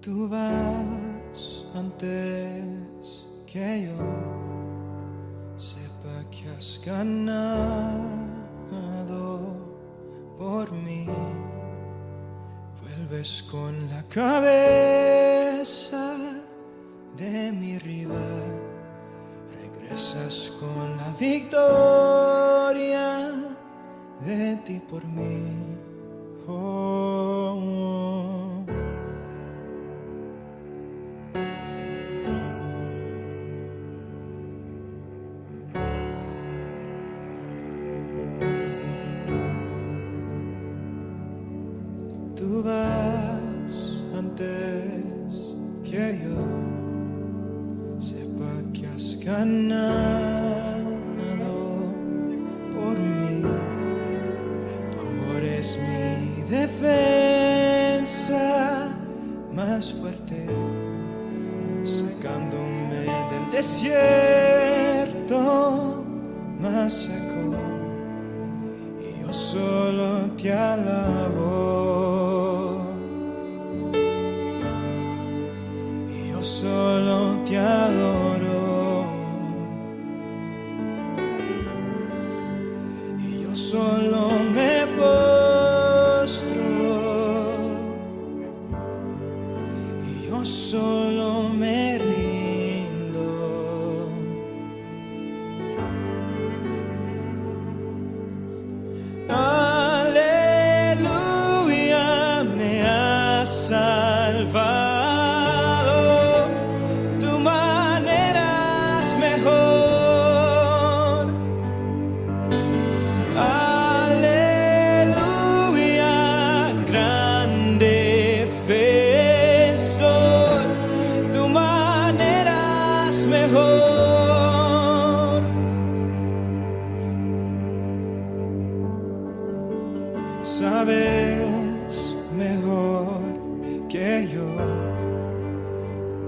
Tú vas antes que yo sepa que has ganado por mí. Vuelves con la cabeza de mi rival, regresas con la victoria de ti por mí. Oh, oh. Tú vas antes que yo sepa que has ganado por mí. Tu amor es mi defensa más fuerte, sacándome del desierto más seco, y yo solo te alabo. Solo te adoro, y yo solo me postro, y yo solo me rindo. Aleluya, me has salvado. Sabes mejor que yo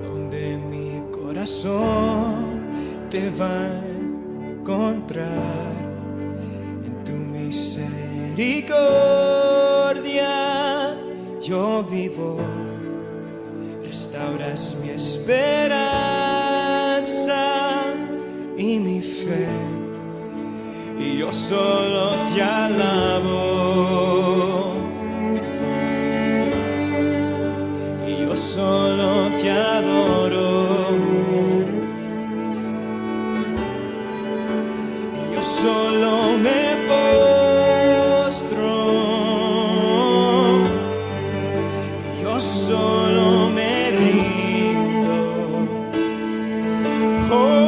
donde mi corazón te va a encontrar. En tu misericordia yo vivo, restauras mi esperanza y mi fe, y yo solo te alabo, y yo solo te adoro, y yo solo me postro, y yo solo me rindo. Oh,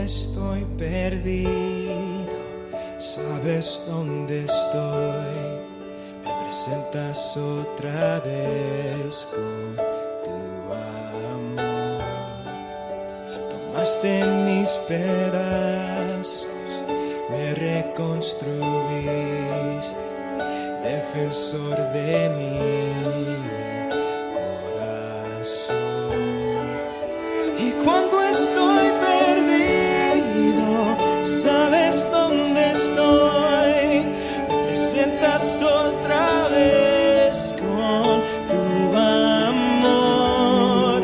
estoy perdido, sabes dónde estoy, me presentas otra vez con tu amor. Tomaste mis pedazos, me reconstruiste, defensor de mi corazón. Y cuando estoy perdido, sabes dónde estoy, me presentas otra vez con tu amor.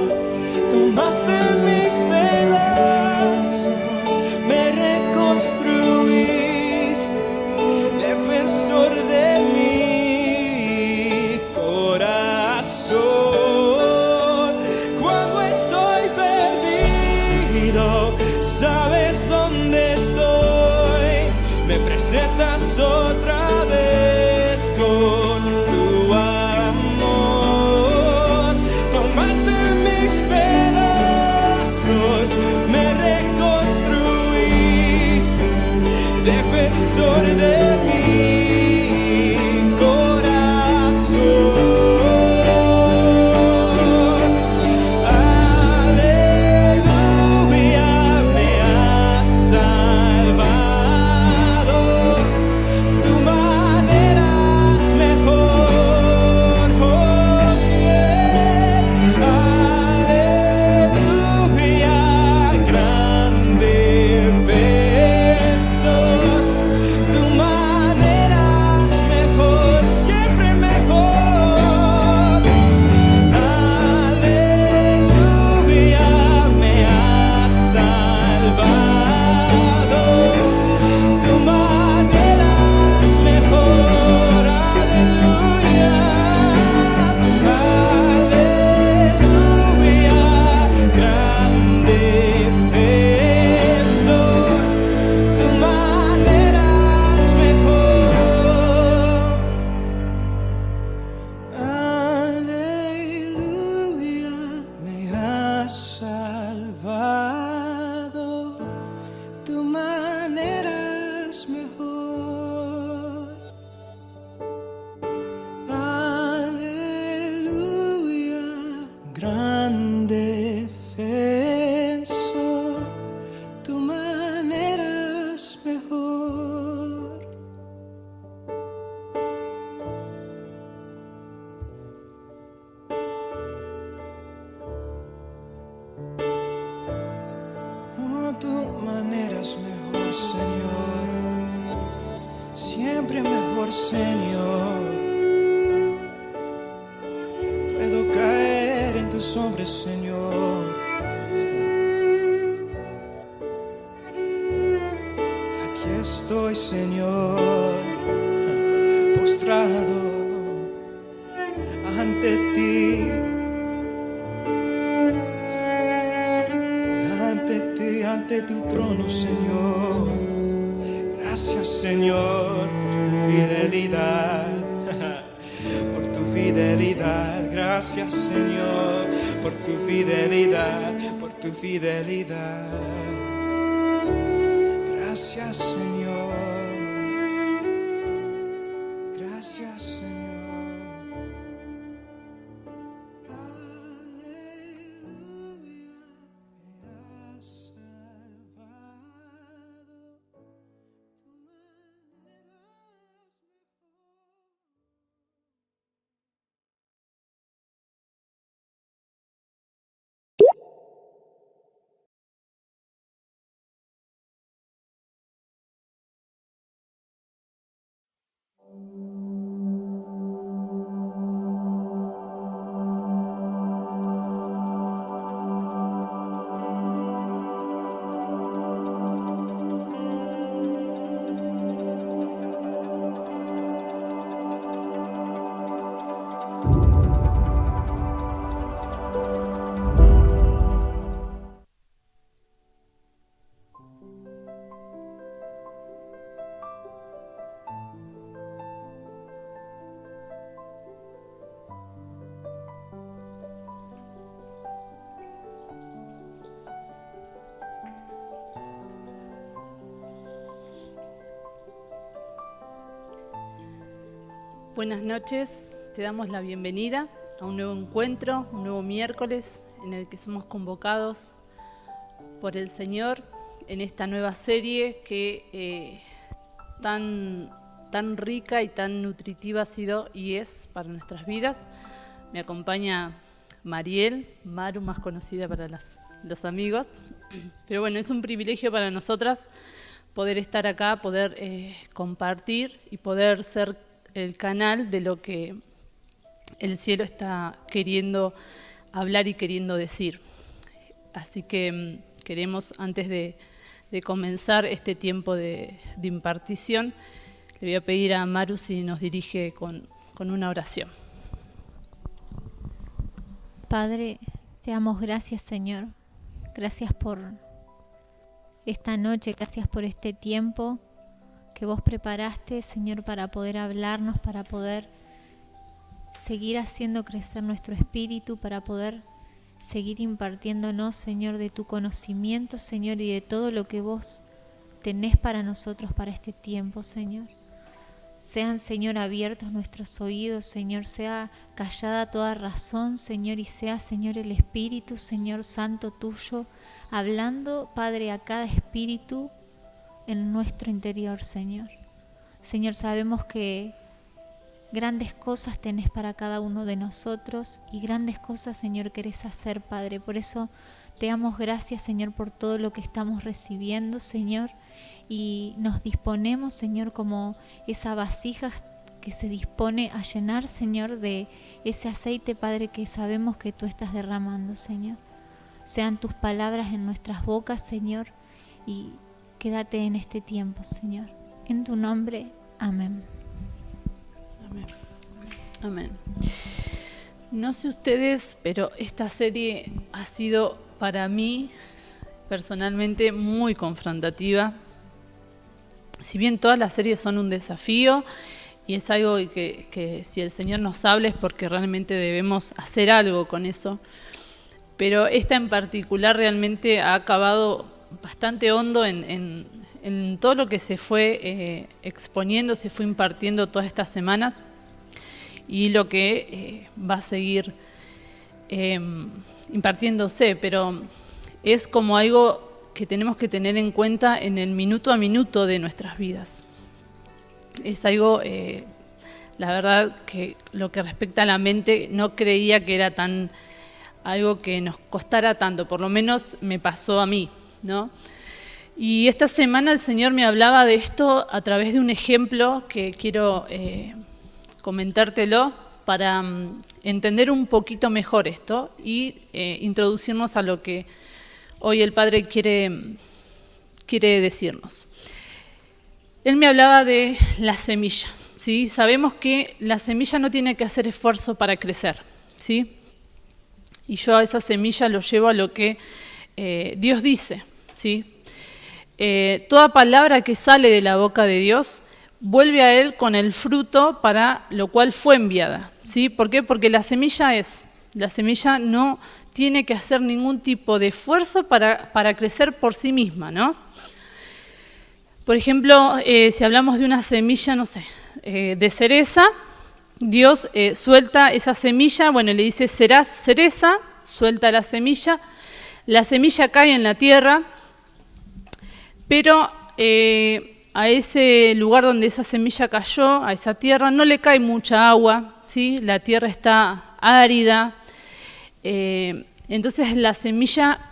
Tomaste mis pedazos, me reconstruiste, defensor de mi corazón. tu manera es mejor, Señor. Siempre mejor, Señor. Puedo caer en tus hombros, Señor. Aquí estoy, Señor, postrado ante ti, ante tu trono, Señor. Gracias, Señor, por tu fidelidad, por tu fidelidad. Gracias, Señor, por tu fidelidad, por tu fidelidad. Gracias, Señor. Gracias, Señor. Buenas noches, te damos la bienvenida a un nuevo encuentro, un nuevo miércoles en el que somos convocados por el Señor en esta nueva serie que tan rica y tan nutritiva ha sido y es para nuestras vidas. Me acompaña Mariel, Maru, más conocida para los amigos. Pero bueno, es un privilegio para nosotras poder estar acá, poder compartir y poder ser el canal de lo que el cielo está queriendo hablar y queriendo decir. Así que queremos, antes de comenzar este tiempo de impartición, le voy a pedir a Maru si nos dirige con una oración. Padre, te damos gracias, Señor. Gracias por esta noche, gracias por este tiempo que vos preparaste, Señor, para poder hablarnos, para poder seguir haciendo crecer nuestro espíritu, para poder seguir impartiéndonos, Señor, de tu conocimiento, Señor, y de todo lo que vos tenés para nosotros para este tiempo, Señor. Sean, Señor, abiertos nuestros oídos, Señor, sea callada toda razón, Señor, y sea, Señor, el Espíritu, Señor Santo tuyo, hablando, Padre, a cada espíritu en nuestro interior, Señor. Señor, sabemos que grandes cosas tenés para cada uno de nosotros y grandes cosas, Señor, querés hacer, Padre. Por eso te damos gracias, Señor, por todo lo que estamos recibiendo, Señor, y nos disponemos, Señor, como esa vasija que se dispone a llenar, Señor, de ese aceite, Padre, que sabemos que tú estás derramando, Señor. Sean tus palabras en nuestras bocas, Señor, y quédate en este tiempo, Señor. En tu nombre, amén. Amén. Amén. No sé ustedes, pero esta serie ha sido para mí personalmente muy confrontativa. Si bien todas las series son un desafío y es algo que si el Señor nos habla es porque realmente debemos hacer algo con eso, pero esta en particular realmente ha acabado bastante hondo en todo lo que se fue exponiendo, se fue impartiendo todas estas semanas y lo que va a seguir impartiéndose, pero es como algo que tenemos que tener en cuenta en el minuto a minuto de nuestras vidas. Es algo, la verdad, que lo que respecta a la mente no creía que era algo que nos costara tanto, por lo menos me pasó a mí, ¿no? Y esta semana el Señor me hablaba de esto a través de un ejemplo que quiero comentártelo para entender un poquito mejor esto y introducirnos a lo que hoy el Padre quiere decirnos. Él me hablaba de la semilla, ¿sí? Sabemos que la semilla no tiene que hacer esfuerzo para crecer, ¿sí? Y yo a esa semilla lo llevo a lo que Dios dice, ¿sí? Toda palabra que sale de la boca de Dios vuelve a Él con el fruto para lo cual fue enviada, ¿sí? ¿Por qué? Porque la semilla no tiene que hacer ningún tipo de esfuerzo para crecer por sí misma, ¿no? Por ejemplo, si hablamos de una semilla, no sé, de cereza, Dios suelta esa semilla, bueno, le dice, serás cereza, suelta la semilla cae en la tierra, pero a ese lugar donde esa semilla cayó, a esa tierra, no le cae mucha agua, ¿sí? La tierra está árida, entonces la semilla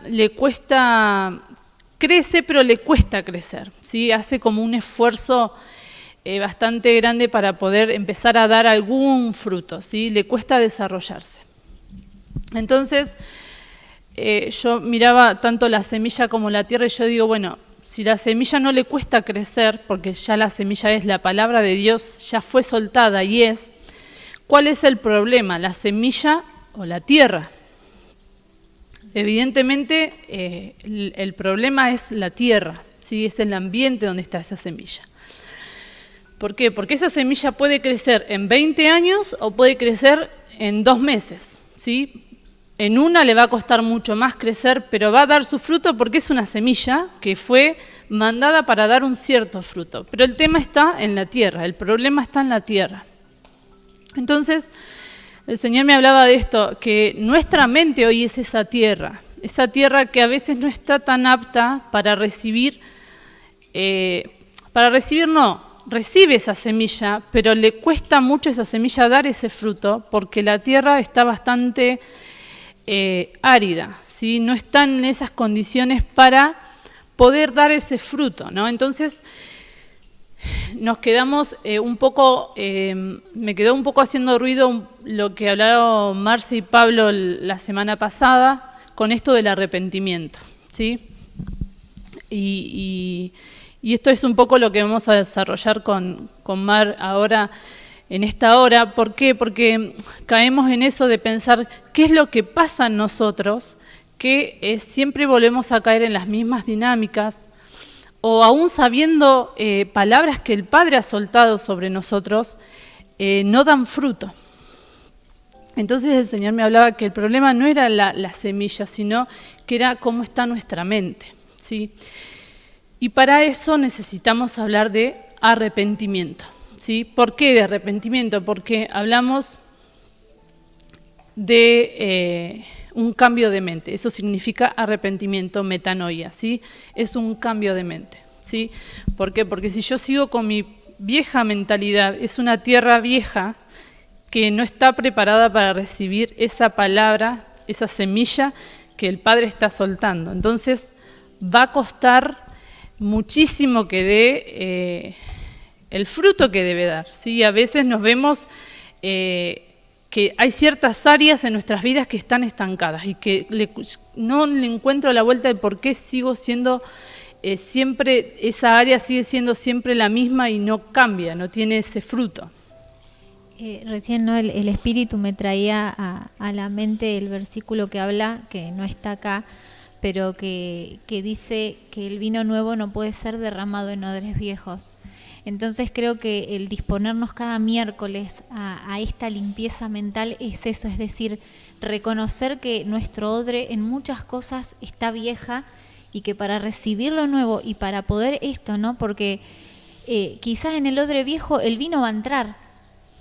crece, pero le cuesta crecer, ¿sí? Hace como un esfuerzo bastante grande para poder empezar a dar algún fruto, ¿sí? Le cuesta desarrollarse. Entonces, yo miraba tanto la semilla como la tierra y yo digo, bueno, si la semilla no le cuesta crecer, porque ya la semilla es la palabra de Dios, ya fue soltada y es, ¿cuál es el problema? ¿La semilla o la tierra? Evidentemente, el problema es la tierra, ¿sí? Es el ambiente donde está esa semilla. ¿Por qué? Porque esa semilla puede crecer en 20 años o puede crecer en 2 meses, ¿sí? En una le va a costar mucho más crecer, pero va a dar su fruto porque es una semilla que fue mandada para dar un cierto fruto. Pero el tema está en la tierra, el problema está en la tierra. Entonces, el Señor me hablaba de esto, que nuestra mente hoy es esa tierra que a veces no está tan apta para recibir, recibe esa semilla, pero le cuesta mucho a esa semilla dar ese fruto porque la tierra está bastante árida, ¿sí? No están en esas condiciones para poder dar ese fruto, ¿no? Entonces nos quedamos me quedó un poco haciendo ruido lo que hablaron Marce y Pablo la semana pasada con esto del arrepentimiento, ¿sí? Y esto es un poco lo que vamos a desarrollar con Mar ahora en esta hora. ¿Por qué? Porque caemos en eso de pensar qué es lo que pasa en nosotros, que siempre volvemos a caer en las mismas dinámicas, o aún sabiendo palabras que el Padre ha soltado sobre nosotros, no dan fruto. Entonces el Señor me hablaba que el problema no era la semilla, sino que era cómo está nuestra mente, ¿sí? Y para eso necesitamos hablar de arrepentimiento, ¿sí? ¿Por qué de arrepentimiento? Porque hablamos de un cambio de mente. Eso significa arrepentimiento, metanoia, ¿sí? Es un cambio de mente, ¿sí? ¿Por qué? Porque si yo sigo con mi vieja mentalidad, es una tierra vieja que no está preparada para recibir esa palabra, esa semilla que el Padre está soltando. Entonces va a costar muchísimo que dé el fruto que debe dar, ¿sí? A veces nos vemos que hay ciertas áreas en nuestras vidas que están estancadas y que no le encuentro la vuelta de por qué sigo siendo siempre, esa área sigue siendo siempre la misma y no cambia, no tiene ese fruto. Recién ¿no? el Espíritu me traía a la mente el versículo que habla, que no está acá, pero que dice que el vino nuevo no puede ser derramado en odres viejos. Entonces creo que el disponernos cada miércoles a esta limpieza mental es eso, es decir, reconocer que nuestro odre en muchas cosas está vieja y que para recibir lo nuevo y para poder esto, ¿no? Porque quizás en el odre viejo el vino va a entrar,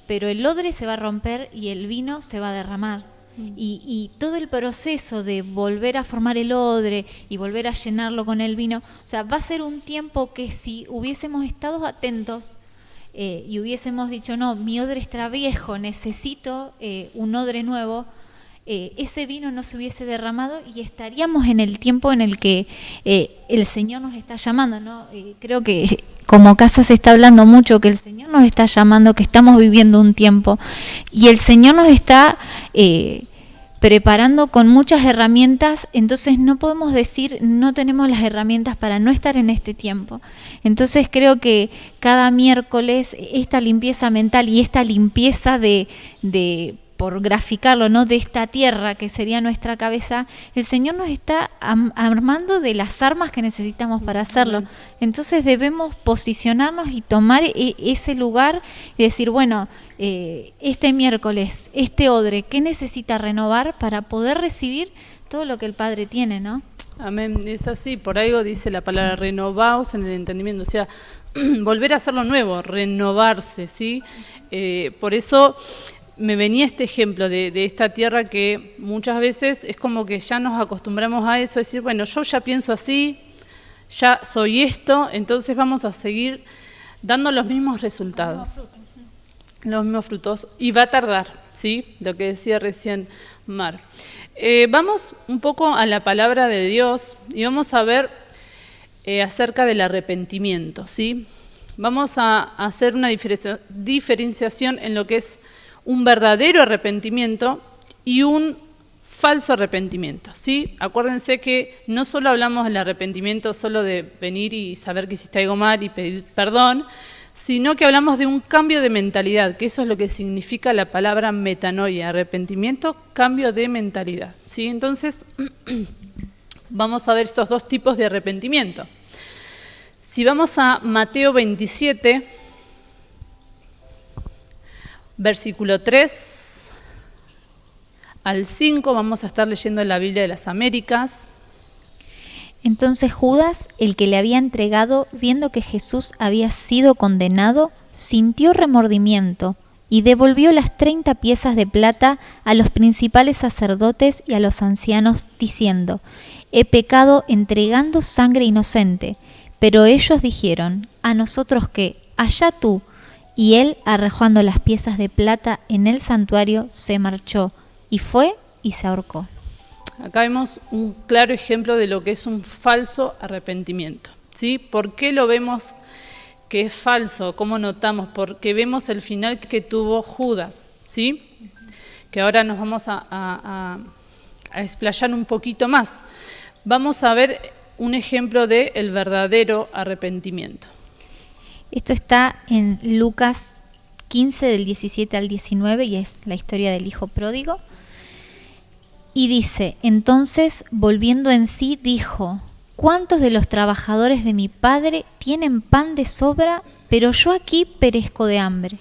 pero el odre se va a romper y el vino se va a derramar. Y todo el proceso de volver a formar el odre y volver a llenarlo con el vino, o sea, va a ser un tiempo que si hubiésemos estado atentos y hubiésemos dicho, no, mi odre está viejo, necesito un odre nuevo, ese vino no se hubiese derramado y estaríamos en el tiempo en el que el Señor nos está llamando, ¿no? Creo que como casa se está hablando mucho que el Señor nos está llamando, que estamos viviendo un tiempo y el Señor nos está preparando con muchas herramientas, entonces no podemos decir no tenemos las herramientas para no estar en este tiempo. Entonces creo que cada miércoles esta limpieza mental y esta limpieza de por graficarlo, ¿no? De esta tierra que sería nuestra cabeza, el Señor nos está armando de las armas que necesitamos para hacerlo. Entonces debemos posicionarnos y tomar ese lugar y decir, bueno, este miércoles, este odre, ¿qué necesita renovar para poder recibir todo lo que el Padre tiene, ¿no? Amén, es así, por algo dice la palabra renovaos en el entendimiento, o sea, volver a hacerlo nuevo, renovarse, ¿sí? Por eso me venía este ejemplo de esta tierra que muchas veces es como que ya nos acostumbramos a eso, decir, bueno, yo ya pienso así, ya soy esto, entonces vamos a seguir dando los mismos resultados, los mismos frutos, y va a tardar, ¿sí? Lo que decía recién Mar. Vamos un poco a la palabra de Dios y vamos a ver acerca del arrepentimiento, ¿sí? Vamos a hacer una diferenciación en lo que es un verdadero arrepentimiento y un falso arrepentimiento, ¿sí? Acuérdense que no solo hablamos del arrepentimiento solo de venir y saber que hiciste algo mal y pedir perdón, sino que hablamos de un cambio de mentalidad, que eso es lo que significa la palabra metanoia, arrepentimiento, cambio de mentalidad, ¿sí? Entonces, vamos a ver estos dos tipos de arrepentimiento. Si vamos a Mateo 27, versículo 3 al 5, vamos a estar leyendo la Biblia de las Américas. Entonces Judas, el que le había entregado, viendo que Jesús había sido condenado, sintió remordimiento y devolvió las 30 piezas de plata a los principales sacerdotes y a los ancianos, diciendo: he pecado entregando sangre inocente. Pero ellos dijeron: ¿a nosotros qué? Allá tú. Y él, arrojando las piezas de plata en el santuario, se marchó y fue y se ahorcó. Acá vemos un claro ejemplo de lo que es un falso arrepentimiento, ¿sí? ¿Por qué lo vemos que es falso? ¿Cómo notamos? Porque vemos el final que tuvo Judas, ¿sí? Que ahora nos vamos a explayar un poquito más. Vamos a ver un ejemplo del verdadero arrepentimiento. Esto está en Lucas 15, del 17 al 19, y es la historia del hijo pródigo. Y dice: entonces, volviendo en sí, dijo: ¿cuántos de los trabajadores de mi padre tienen pan de sobra, pero yo aquí perezco de hambre?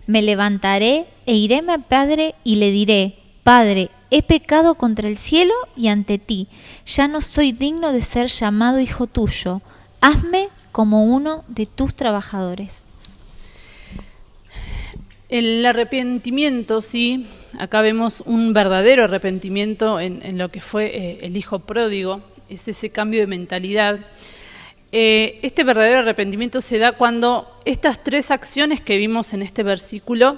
Me levantaré e iré a mi padre y le diré: Padre, he pecado contra el cielo y ante ti, ya no soy digno de ser llamado hijo tuyo, hazme como uno de tus trabajadores. El arrepentimiento, sí, acá vemos un verdadero arrepentimiento en lo que fue el hijo pródigo, es ese cambio de mentalidad. Este verdadero arrepentimiento se da cuando estas tres acciones que vimos en este versículo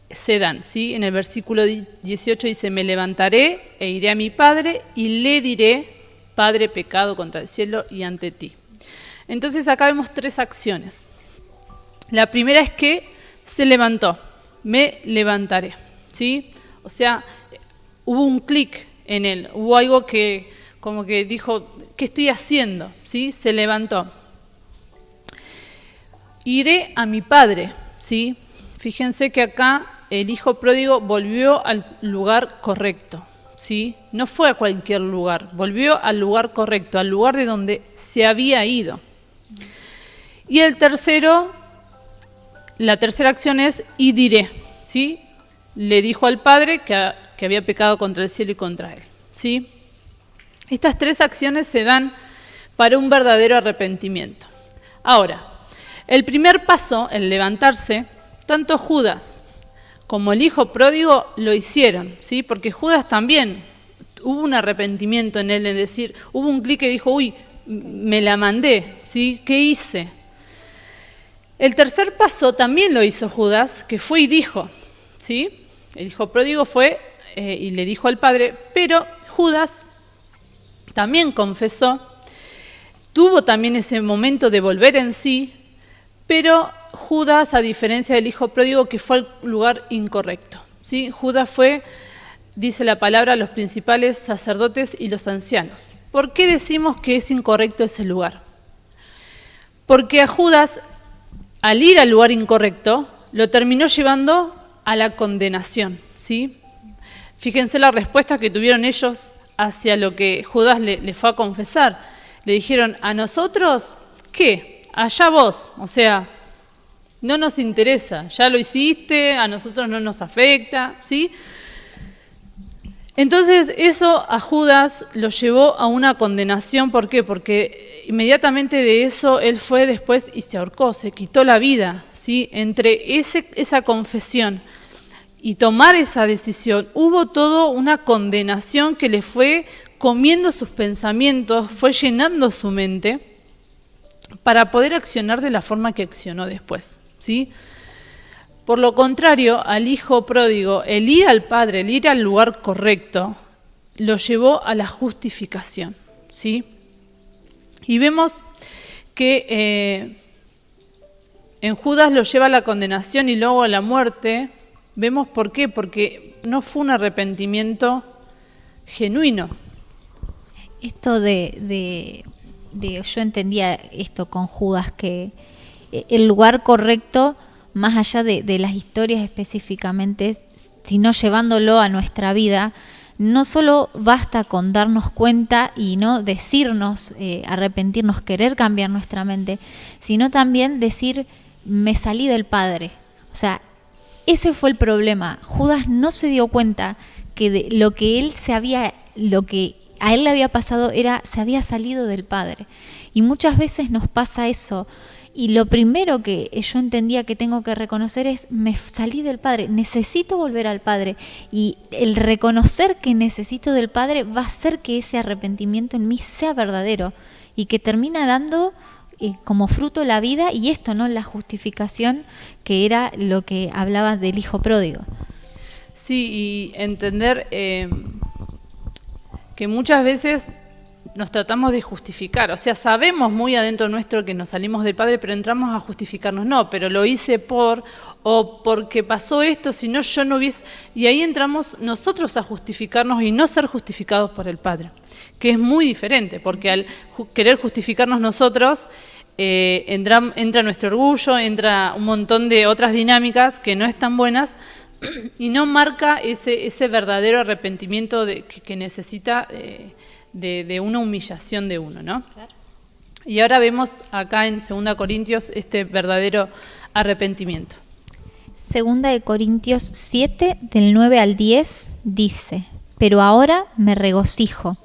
se dan, ¿sí? En el versículo 18 dice: me levantaré e iré a mi padre y le diré: Padre, he pecado contra el cielo y ante ti. Entonces acá vemos tres acciones. La primera es que se levantó, me levantaré, ¿sí? O sea, hubo un clic en él, hubo algo que como que dijo: ¿qué estoy haciendo? ¿Sí? Se levantó. Iré a mi padre, ¿sí? Fíjense que acá el hijo pródigo volvió al lugar correcto, ¿sí? No fue a cualquier lugar, volvió al lugar correcto, al lugar de donde se había ido. Y la tercera acción es: y diré, ¿sí? Le dijo al padre que había pecado contra el cielo y contra él, ¿sí? Estas tres acciones se dan para un verdadero arrepentimiento. Ahora, el primer paso, el levantarse, tanto Judas como el hijo pródigo lo hicieron, ¿sí? Porque Judas también hubo un arrepentimiento en él, es decir, hubo un clic que dijo: uy, me la mandé, ¿sí? ¿Qué hice? El tercer paso también lo hizo Judas, que fue y dijo, ¿sí? El hijo pródigo fue y le dijo al padre, pero Judas también confesó, tuvo también ese momento de volver en sí, pero Judas, a diferencia del hijo pródigo, que fue al lugar incorrecto, ¿sí? Judas fue, dice la palabra, a los principales sacerdotes y los ancianos. ¿Por qué decimos que es incorrecto ese lugar? Porque a Judas, al ir al lugar incorrecto, lo terminó llevando a la condenación, ¿sí? Fíjense la respuesta que tuvieron ellos hacia lo que Judas le fue a confesar. Le dijeron, ¿a nosotros qué? Allá vos, o sea, no nos interesa, ya lo hiciste, a nosotros no nos afecta, ¿sí? Entonces eso a Judas lo llevó a una condenación. ¿Por qué? Porque inmediatamente de eso él fue después y se ahorcó, se quitó la vida, ¿sí? Entre esa confesión y tomar esa decisión hubo toda una condenación que le fue comiendo sus pensamientos, fue llenando su mente para poder accionar de la forma que accionó después, ¿sí? Por lo contrario, al hijo pródigo, el ir al Padre, el ir al lugar correcto, lo llevó a la justificación, ¿sí? Y vemos que en Judas lo lleva a la condenación y luego a la muerte. ¿Vemos por qué? Porque no fue un arrepentimiento genuino. Esto yo entendía esto con Judas, que el lugar correcto, más allá de las historias específicamente, sino llevándolo a nuestra vida, no solo basta con darnos cuenta y no decirnos, arrepentirnos, querer cambiar nuestra mente, sino también decir, me salí del Padre. O sea, ese fue el problema. Judas no se dio cuenta que lo que a él le había pasado se había salido del Padre. Y muchas veces nos pasa eso. Y lo primero que yo entendía que tengo que reconocer es, me salí del Padre, necesito volver al Padre. Y el reconocer que necesito del Padre va a hacer que ese arrepentimiento en mí sea verdadero y que termina dando como fruto la vida, y esto, ¿no? La justificación, que era lo que hablabas del hijo pródigo. Sí, y entender que muchas veces nos tratamos de justificar, o sea, sabemos muy adentro nuestro que nos salimos del Padre, pero entramos a justificarnos, no, pero lo hice o porque pasó esto, si no yo no hubiese, y ahí entramos nosotros a justificarnos y no ser justificados por el Padre, que es muy diferente, porque al querer justificarnos nosotros, entra nuestro orgullo, entra un montón de otras dinámicas que no están buenas, y no marca ese verdadero arrepentimiento que necesita de una humillación de uno, ¿no? Claro. Y ahora vemos acá en 2 Corintios este verdadero arrepentimiento. 2 Corintios 7, del 9 al 10, dice, pero ahora me regocijo,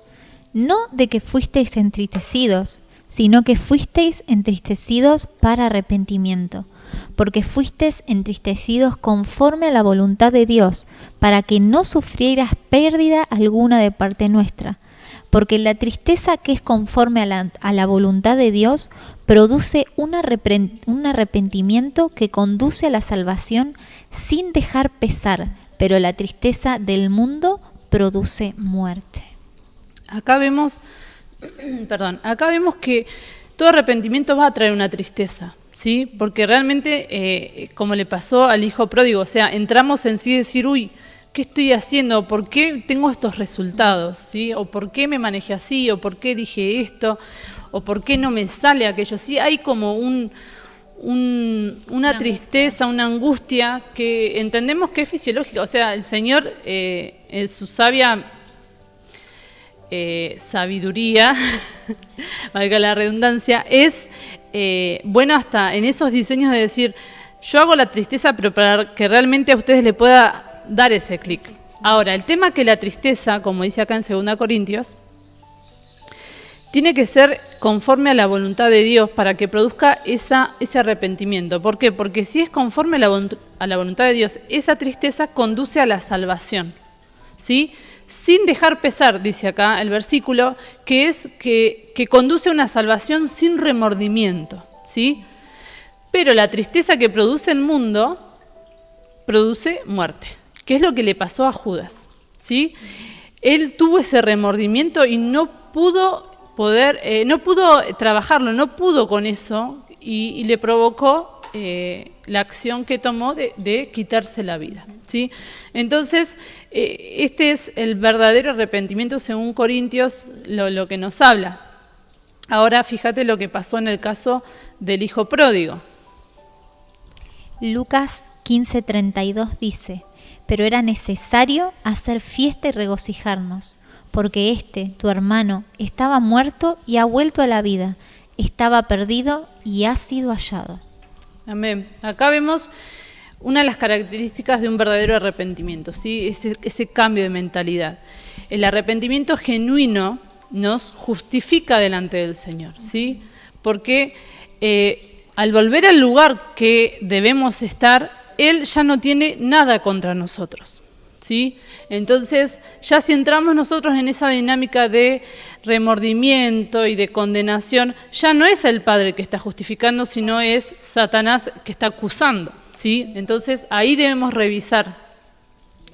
no de que fuisteis entristecidos, sino que fuisteis entristecidos para arrepentimiento, porque fuisteis entristecidos conforme a la voluntad de Dios, para que no sufrieras pérdida alguna de parte nuestra. Porque la tristeza que es conforme a la voluntad de Dios produce un arrepentimiento que conduce a la salvación sin dejar pesar, pero la tristeza del mundo produce muerte. Acá vemos que todo arrepentimiento va a traer una tristeza, ¿sí? Porque realmente, como le pasó al hijo pródigo, o sea, entramos en sí y decir, uy, ¿qué estoy haciendo? ¿Por qué tengo estos resultados? ¿Sí? ¿O por qué me manejé así? ¿O por qué dije esto? ¿O por qué no me sale aquello? Sí, hay como una tristeza, una angustia que entendemos que es fisiológica. O sea, el Señor, en su sabia sabiduría, valga la redundancia, es bueno hasta en esos diseños de decir, yo hago la tristeza, pero para que realmente a ustedes le pueda dar ese clic. Ahora, el tema que la tristeza, como dice acá en 2 Corintios, tiene que ser conforme a la voluntad de Dios para que produzca ese arrepentimiento. ¿Por qué? Porque si es conforme a la voluntad de Dios, esa tristeza conduce a la salvación, ¿sí? Sin dejar pesar, dice acá el versículo, que es que conduce a una salvación sin remordimiento, ¿sí? Pero la tristeza que produce el mundo produce muerte. ¿Qué es lo que le pasó a Judas? ¿sí? Él tuvo ese remordimiento y no pudo trabajarlo, no pudo con eso y le provocó la acción que tomó de quitarse la vida, ¿sí? Entonces, este es el verdadero arrepentimiento según Corintios, lo que nos habla. Ahora fíjate lo que pasó en el caso del hijo pródigo. Lucas 15:32 dice: pero era necesario hacer fiesta y regocijarnos, porque tu hermano, estaba muerto y ha vuelto a la vida, estaba perdido y ha sido hallado. Amén. Acá vemos una de las características de un verdadero arrepentimiento, ¿sí? Ese cambio de mentalidad. El arrepentimiento genuino nos justifica delante del Señor, ¿sí? Porque al volver al lugar que debemos estar, Él ya no tiene nada contra nosotros, ¿sí? Entonces, ya si entramos nosotros en esa dinámica de remordimiento y de condenación, ya no es el Padre que está justificando, sino es Satanás que está acusando, ¿sí? Entonces, ahí debemos revisar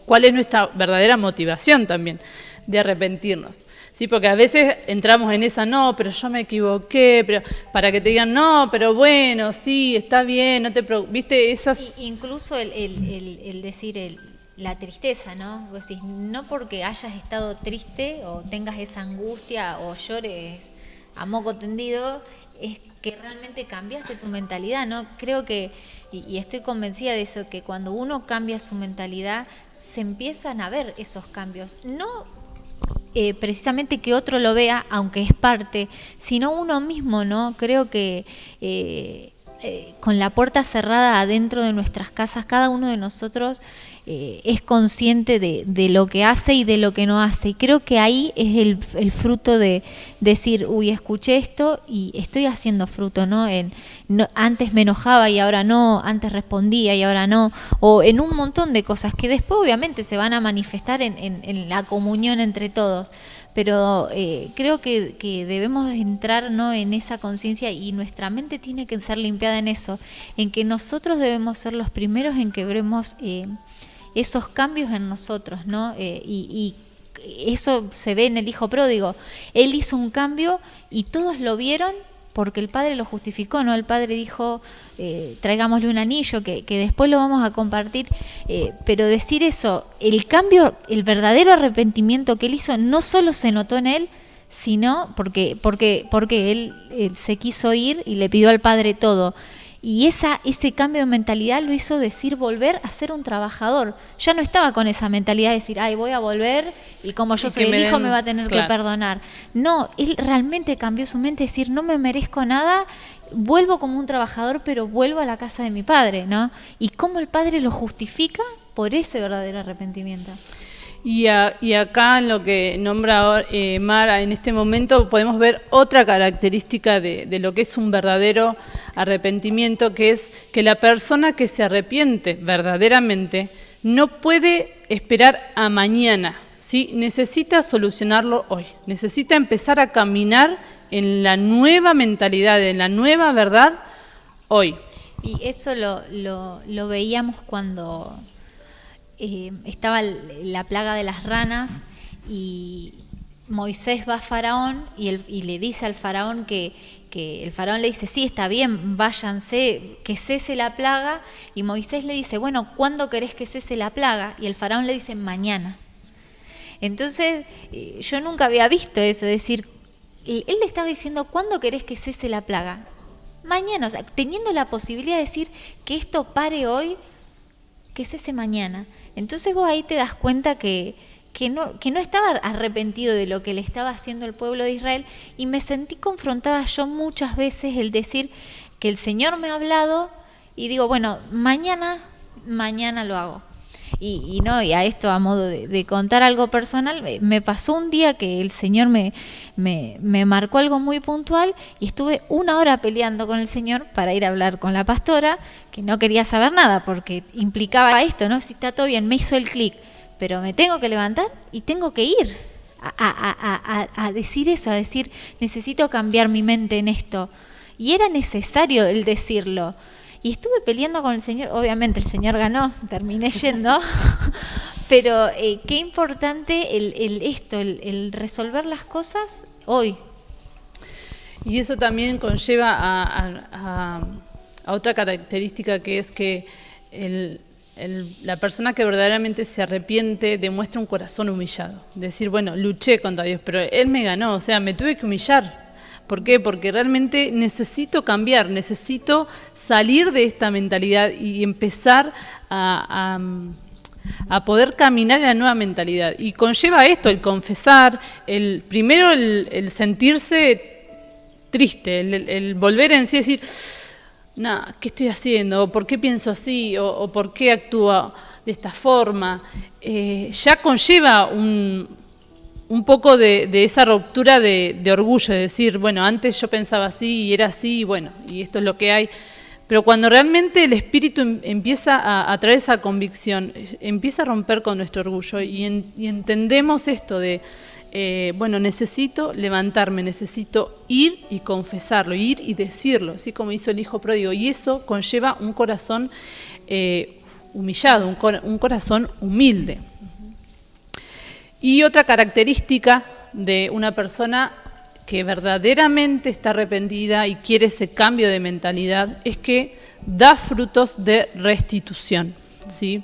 cuál es nuestra verdadera motivación también de arrepentirnos, ¿sí? Porque a veces entramos en esa, no, pero yo me equivoqué, pero para que te digan, no, pero bueno, sí, está bien, no te preocupes, ¿viste? Esas... Incluso el decir la tristeza, ¿no? Vos decís, no porque hayas estado triste o tengas esa angustia o llores a moco tendido, es que realmente cambiaste tu mentalidad, ¿no? Creo que, y estoy convencida de eso, que cuando uno cambia su mentalidad, se empiezan a ver esos cambios. No precisamente que otro lo vea, aunque es parte, sino uno mismo, ¿no? Creo que con la puerta cerrada adentro de nuestras casas, cada uno de nosotros es consciente de lo que hace y de lo que no hace. Y creo que ahí es el fruto de decir, uy, escuché esto y estoy haciendo fruto, ¿no? Antes me enojaba y ahora no, antes respondía y ahora no, o en un montón de cosas que después obviamente se van a manifestar en la comunión entre todos. Pero creo que debemos entrar, ¿no?, en esa conciencia, y nuestra mente tiene que ser limpiada en eso, en que nosotros debemos ser los primeros en que veremos esos cambios en nosotros, ¿no? Y eso se ve en el hijo pródigo. Él hizo un cambio y todos lo vieron porque el padre lo justificó, ¿no? El padre dijo, traigámosle un anillo, que después lo vamos a compartir, pero decir eso, el cambio, el verdadero arrepentimiento que él hizo, no solo se notó en él, sino porque él se quiso ir y le pidió al padre todo. Y ese cambio de mentalidad lo hizo decir volver a ser un trabajador. Ya no estaba con esa mentalidad de decir, ay, voy a volver y como yo soy el hijo me va a tener que perdonar. No, él realmente cambió su mente, decir, no me merezco nada, vuelvo como un trabajador, pero vuelvo a la casa de mi padre, ¿no? Y cómo el padre lo justifica por ese verdadero arrepentimiento. Y acá en lo que nombra Mara, en este momento podemos ver otra característica de lo que es un verdadero arrepentimiento, que es que la persona que se arrepiente verdaderamente no puede esperar a mañana, ¿sí? Necesita solucionarlo hoy, necesita empezar a caminar en la nueva mentalidad, en la nueva verdad hoy. Y eso lo veíamos cuando estaba la plaga de las ranas y Moisés va a Faraón y le dice al Faraón que el Faraón le dice, sí, está bien, váyanse, que cese la plaga, y Moisés le dice, bueno, ¿cuándo querés que cese la plaga? Y el Faraón le dice, mañana. Entonces, yo nunca había visto eso, es decir, él le estaba diciendo, ¿cuándo querés que cese la plaga? Mañana, o sea, teniendo la posibilidad de decir que esto pare hoy, que cese mañana. Entonces vos ahí te das cuenta que no estaba arrepentido de lo que le estaba haciendo el pueblo de Israel, y me sentí confrontada yo muchas veces el decir que el Señor me ha hablado y digo, bueno, mañana lo hago. Y a esto, a modo de contar algo personal, me pasó un día que el Señor me marcó algo muy puntual y estuve 1 hora peleando con el Señor para ir a hablar con la pastora, que no quería saber nada porque implicaba esto, ¿no? Si está todo bien, me hizo el clic, pero me tengo que levantar y tengo que ir a decir eso, a decir, necesito cambiar mi mente en esto. Y era necesario el decirlo. Y estuve peleando con el Señor, obviamente el Señor ganó, terminé yendo, Pero qué importante el resolver las cosas hoy. Y eso también conlleva a otra característica, que es que la persona que verdaderamente se arrepiente demuestra un corazón humillado. Decir, bueno, luché contra Dios, pero Él me ganó, o sea, me tuve que humillar. ¿Por qué? Porque realmente necesito cambiar, necesito salir de esta mentalidad y empezar a poder caminar en la nueva mentalidad. Y conlleva esto, el confesar, primero el sentirse triste, el volver en sí y decir, ¿qué estoy haciendo? ¿O por qué pienso así? ¿O por qué actúo de esta forma? Ya conlleva un poco de esa ruptura de orgullo, de decir, bueno, antes yo pensaba así y era así, y bueno, y esto es lo que hay. Pero cuando realmente el Espíritu empieza a traer esa convicción, empieza a romper con nuestro orgullo y entendemos esto de, bueno, necesito levantarme, necesito ir y confesarlo, ir y decirlo, así como hizo el hijo pródigo. Y eso conlleva un corazón humillado, un corazón humilde. Y otra característica de una persona que verdaderamente está arrepentida y quiere ese cambio de mentalidad es que da frutos de restitución, ¿sí?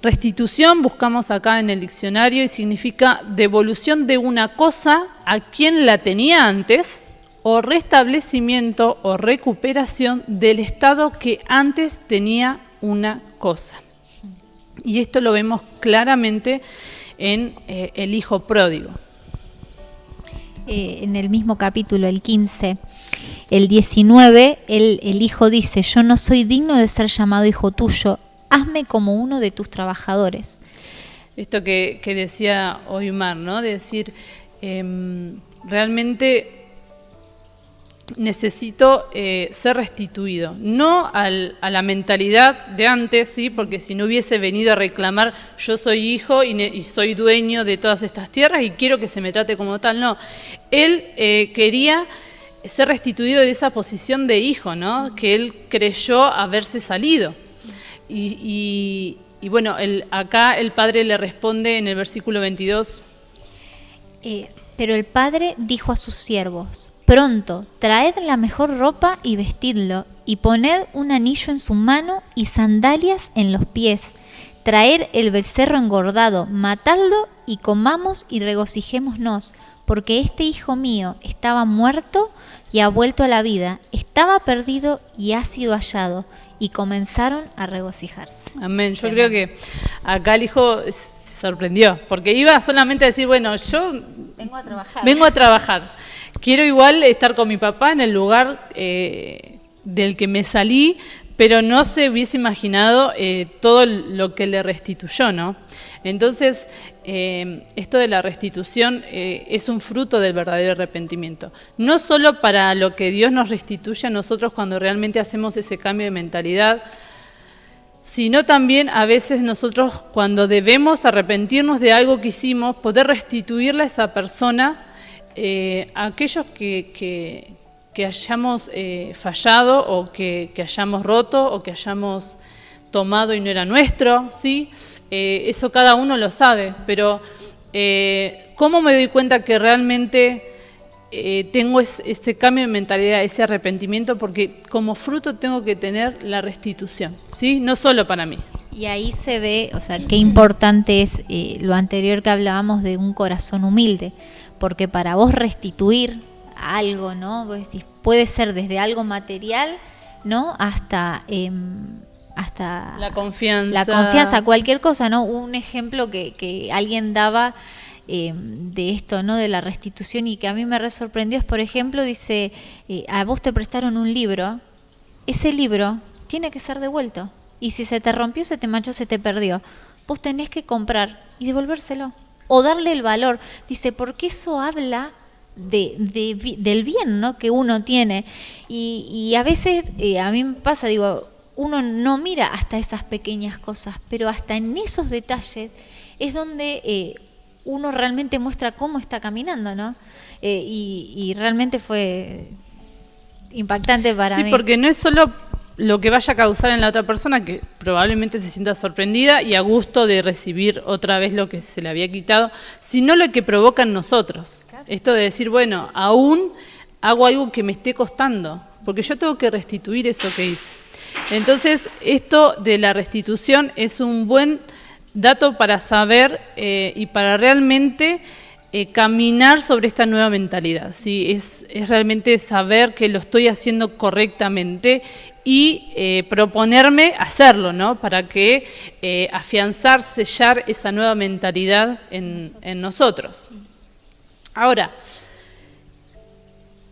Restitución buscamos acá en el diccionario y significa devolución de una cosa a quien la tenía antes, o restablecimiento o recuperación del estado que antes tenía una cosa. Y esto lo vemos claramente en el hijo pródigo. En el mismo capítulo, el 15, el 19, el hijo dice, yo no soy digno de ser llamado hijo tuyo, hazme como uno de tus trabajadores. Esto que decía Oymar, ¿no? De decir, realmente necesito ser restituido, no a la mentalidad de antes, ¿sí? Porque si no hubiese venido a reclamar, yo soy hijo y soy dueño de todas estas tierras y quiero que se me trate como tal, no. Él quería ser restituido de esa posición de hijo, ¿no? Que él creyó haberse salido. Y bueno, acá el padre le responde en el versículo 22. Pero el padre dijo a sus siervos, pronto, traed la mejor ropa y vestidlo, y poned un anillo en su mano y sandalias en los pies. Traed el becerro engordado, matadlo y comamos y regocijémonos, porque este hijo mío estaba muerto y ha vuelto a la vida, estaba perdido y ha sido hallado. Y comenzaron a regocijarse. Amén. Yo creo que acá el hijo se sorprendió, porque iba solamente a decir, bueno, yo vengo a trabajar. Quiero igual estar con mi papá en el lugar del que me salí, pero no se hubiese imaginado todo lo que le restituyó, ¿no? Entonces, esto de la restitución es un fruto del verdadero arrepentimiento. No solo para lo que Dios nos restituye a nosotros cuando realmente hacemos ese cambio de mentalidad, sino también a veces nosotros cuando debemos arrepentirnos de algo que hicimos, poder restituirle a esa persona a aquellos que hayamos fallado o que hayamos roto o que hayamos tomado y no era nuestro, ¿sí? Eso cada uno lo sabe, pero ¿cómo me doy cuenta que realmente tengo ese cambio de mentalidad, ese arrepentimiento? Porque como fruto tengo que tener la restitución, ¿sí? No solo para mí. Y ahí se ve, o sea, qué importante es lo anterior que hablábamos de un corazón humilde, porque para vos restituir algo, ¿no? Vos decís, puede ser desde algo material, ¿no? Hasta la confianza. La confianza, cualquier cosa, ¿no? Un ejemplo que alguien daba de esto, ¿no? De la restitución y que a mí me sorprendió es, por ejemplo, dice, a vos te prestaron un libro, ese libro tiene que ser devuelto. Y si se te rompió, se te manchó, se te perdió, vos tenés que comprar y devolvérselo. O darle el valor. Dice, porque eso habla del bien, ¿no? Que uno tiene. Y a veces, a mí me pasa, digo, uno no mira hasta esas pequeñas cosas, pero hasta en esos detalles es donde uno realmente muestra cómo está caminando, ¿no? Y realmente fue impactante para mí. Sí, porque no es solo lo que vaya a causar en la otra persona, que probablemente se sienta sorprendida y a gusto de recibir otra vez lo que se le había quitado, sino lo que provoca en nosotros. Esto de decir, bueno, aún hago algo que me esté costando, porque yo tengo que restituir eso que hice. Entonces, esto de la restitución es un buen dato para saber y para realmente caminar sobre esta nueva mentalidad. ¿Sí? Es realmente saber que lo estoy haciendo correctamente y proponerme hacerlo, ¿no? Para que afianzar, sellar esa nueva mentalidad en nosotros. Ahora,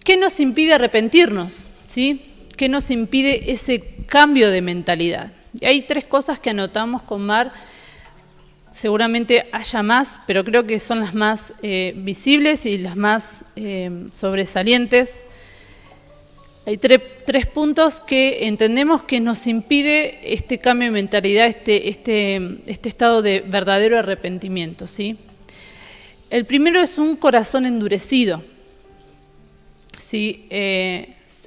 ¿qué nos impide arrepentirnos? ¿Sí? ¿Qué nos impide ese cambio de mentalidad? Y hay 3 cosas que anotamos con Mar. Seguramente haya más, pero creo que son las más visibles y las más sobresalientes. Hay 3 puntos que entendemos que nos impide este cambio de mentalidad, este estado de verdadero arrepentimiento, ¿sí? El primero es un corazón endurecido. ¿Sí?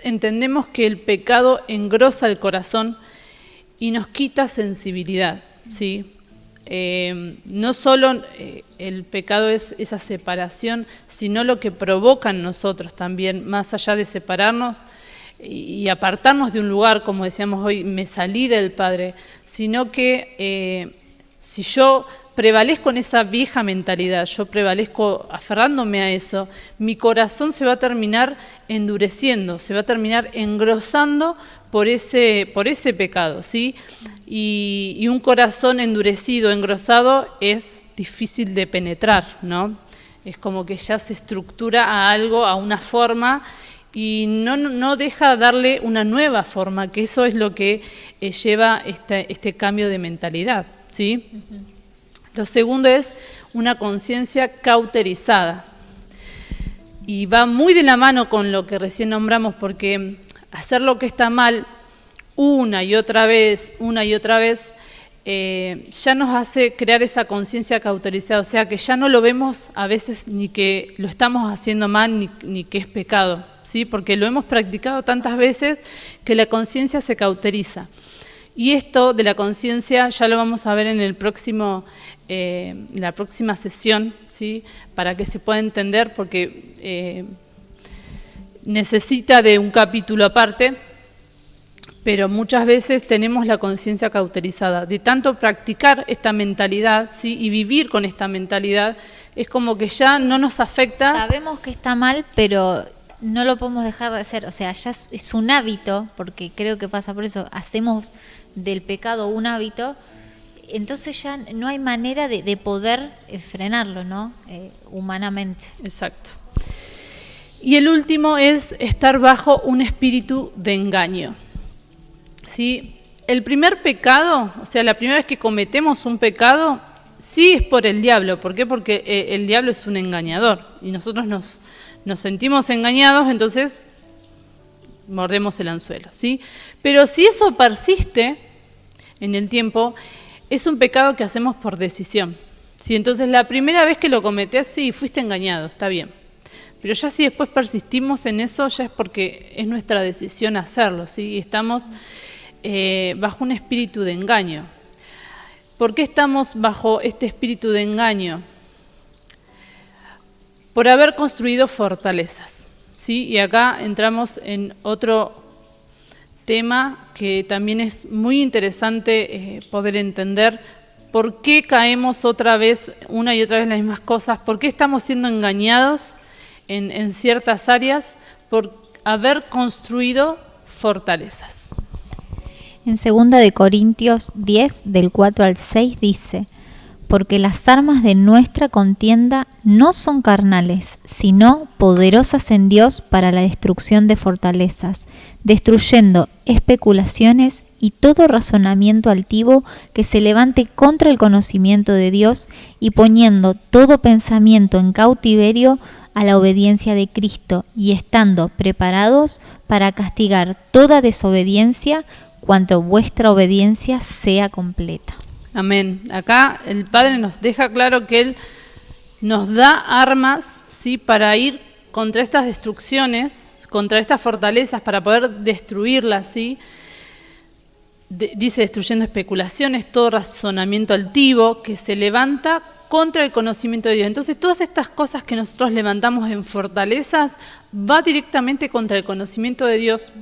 Entendemos que el pecado engrosa el corazón y nos quita sensibilidad, ¿sí? No solo el pecado es esa separación, sino lo que provoca en nosotros también, más allá de separarnos y apartarnos de un lugar, como decíamos hoy, me salí del Padre, sino que si yo prevalezco en esa vieja mentalidad, yo prevalezco aferrándome a eso, mi corazón se va a terminar endureciendo, se va a terminar engrosando por ese pecado, ¿sí? Y un corazón endurecido, engrosado, es difícil de penetrar, ¿no? Es como que ya se estructura a algo, a una forma, y no deja darle una nueva forma, que eso es lo que lleva este cambio de mentalidad, ¿sí? Uh-huh. Lo segundo es una conciencia cauterizada. Y va muy de la mano con lo que recién nombramos, porque hacer lo que está mal una y otra vez, ya nos hace crear esa conciencia cauterizada. O sea, que ya no lo vemos a veces ni que lo estamos haciendo mal ni que es pecado, ¿sí? Porque lo hemos practicado tantas veces que la conciencia se cauteriza. Y esto de la conciencia ya lo vamos a ver en la próxima sesión, ¿sí? Para que se pueda entender, porque necesita de un capítulo aparte, pero muchas veces tenemos la conciencia cauterizada. De tanto practicar esta mentalidad, ¿sí? Y vivir con esta mentalidad, es como que ya no nos afecta. Sabemos que está mal, pero no lo podemos dejar de hacer. O sea, ya es un hábito, porque creo que pasa por eso, hacemos del pecado un hábito. Entonces ya no hay manera de poder frenarlo, ¿no? Humanamente. Exacto. Y el último es estar bajo un espíritu de engaño. ¿Sí? El primer pecado, o sea, la primera vez que cometemos un pecado, sí es por el diablo. ¿Por qué? Porque el diablo es un engañador y nosotros nos sentimos engañados, entonces mordemos el anzuelo, ¿sí? Pero si eso persiste en el tiempo, es un pecado que hacemos por decisión, ¿sí? Entonces la primera vez que lo cometés, sí, fuiste engañado, está bien. Pero ya si después persistimos en eso, ya es porque es nuestra decisión hacerlo, ¿sí? Y estamos bajo un espíritu de engaño. ¿Por qué estamos bajo este espíritu de engaño? Por haber construido fortalezas, ¿sí? Y acá entramos en otro tema que también es muy interesante poder entender. ¿Por qué caemos una y otra vez las mismas cosas? ¿Por qué estamos siendo engañados en ciertas áreas? Por haber construido fortalezas. En 2 de Corintios 10, del 4 al 6 dice: porque las armas de nuestra contienda no son carnales, sino poderosas en Dios para la destrucción de fortalezas, destruyendo especulaciones y todo razonamiento altivo que se levante contra el conocimiento de Dios, y poniendo todo pensamiento en cautiverio a la obediencia de Cristo, y estando preparados para castigar toda desobediencia cuanto vuestra obediencia sea completa. Amén. Acá el Padre nos deja claro que Él nos da armas, ¿sí? Para ir contra estas destrucciones, contra estas fortalezas, para poder destruirlas, ¿sí? dice destruyendo especulaciones, todo razonamiento altivo que se levanta contra el conocimiento de Dios. Entonces, todas estas cosas que nosotros levantamos en fortalezas va directamente contra el conocimiento de Dios.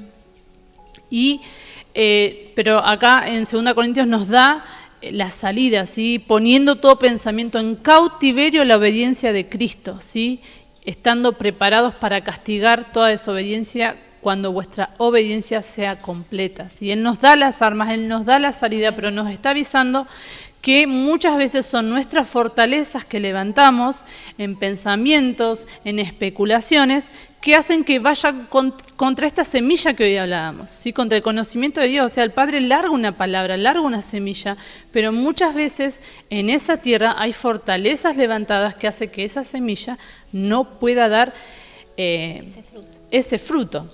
Pero acá en 2 Corintios nos da la salida, ¿sí? Poniendo todo pensamiento en cautiverio a la obediencia de Cristo, ¿sí? Estando preparados para castigar toda desobediencia cuando vuestra obediencia sea completa, ¿sí? Él nos da las armas, Él nos da la salida, pero nos está avisando que muchas veces son nuestras fortalezas que levantamos en pensamientos, en especulaciones, que hacen que vayan contra esta semilla que hoy hablábamos, ¿sí? Contra el conocimiento de Dios. O sea, el Padre larga una palabra, larga una semilla, pero muchas veces en esa tierra hay fortalezas levantadas que hacen que esa semilla no pueda dar ese fruto.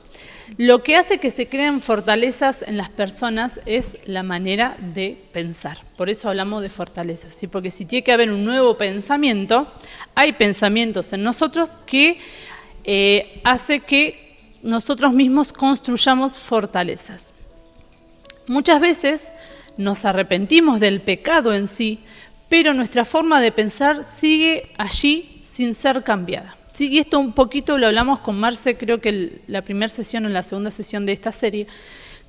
Lo que hace que se creen fortalezas en las personas es la manera de pensar. Por eso hablamos de fortalezas, ¿sí? Porque si tiene que haber un nuevo pensamiento, hay pensamientos en nosotros que hace que nosotros mismos construyamos fortalezas. Muchas veces nos arrepentimos del pecado en sí, pero nuestra forma de pensar sigue allí sin ser cambiada. Sí, y esto un poquito lo hablamos con Marce, creo que la primera sesión o la segunda sesión de esta serie,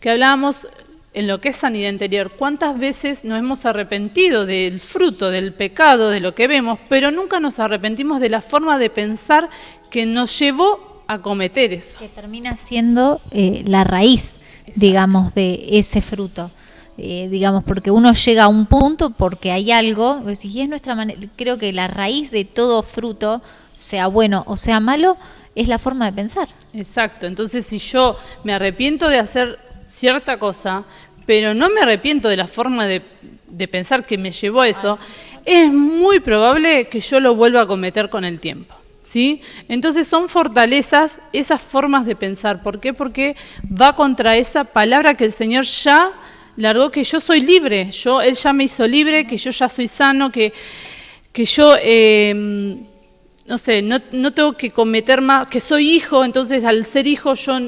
que hablábamos en lo que es sanidad interior. ¿Cuántas veces nos hemos arrepentido del fruto, del pecado, de lo que vemos, pero nunca nos arrepentimos de la forma de pensar que nos llevó a cometer eso? Que termina siendo la raíz, exacto, digamos, de ese fruto. Digamos, porque uno llega a un punto porque hay algo, y es nuestra manera, creo que la raíz de todo fruto, sea bueno o sea malo, es la forma de pensar. Exacto, entonces si yo me arrepiento de hacer cierta cosa, pero no me arrepiento de la forma de pensar que me llevó a eso, es muy probable que yo lo vuelva a cometer con el tiempo, ¿sí? Entonces son fortalezas esas formas de pensar. ¿Por qué? Porque va contra esa palabra que el Señor ya largó, que yo soy libre, Él ya me hizo libre, que yo ya soy sano, que yo... no sé, no tengo que cometer más, que soy hijo, entonces al ser hijo yo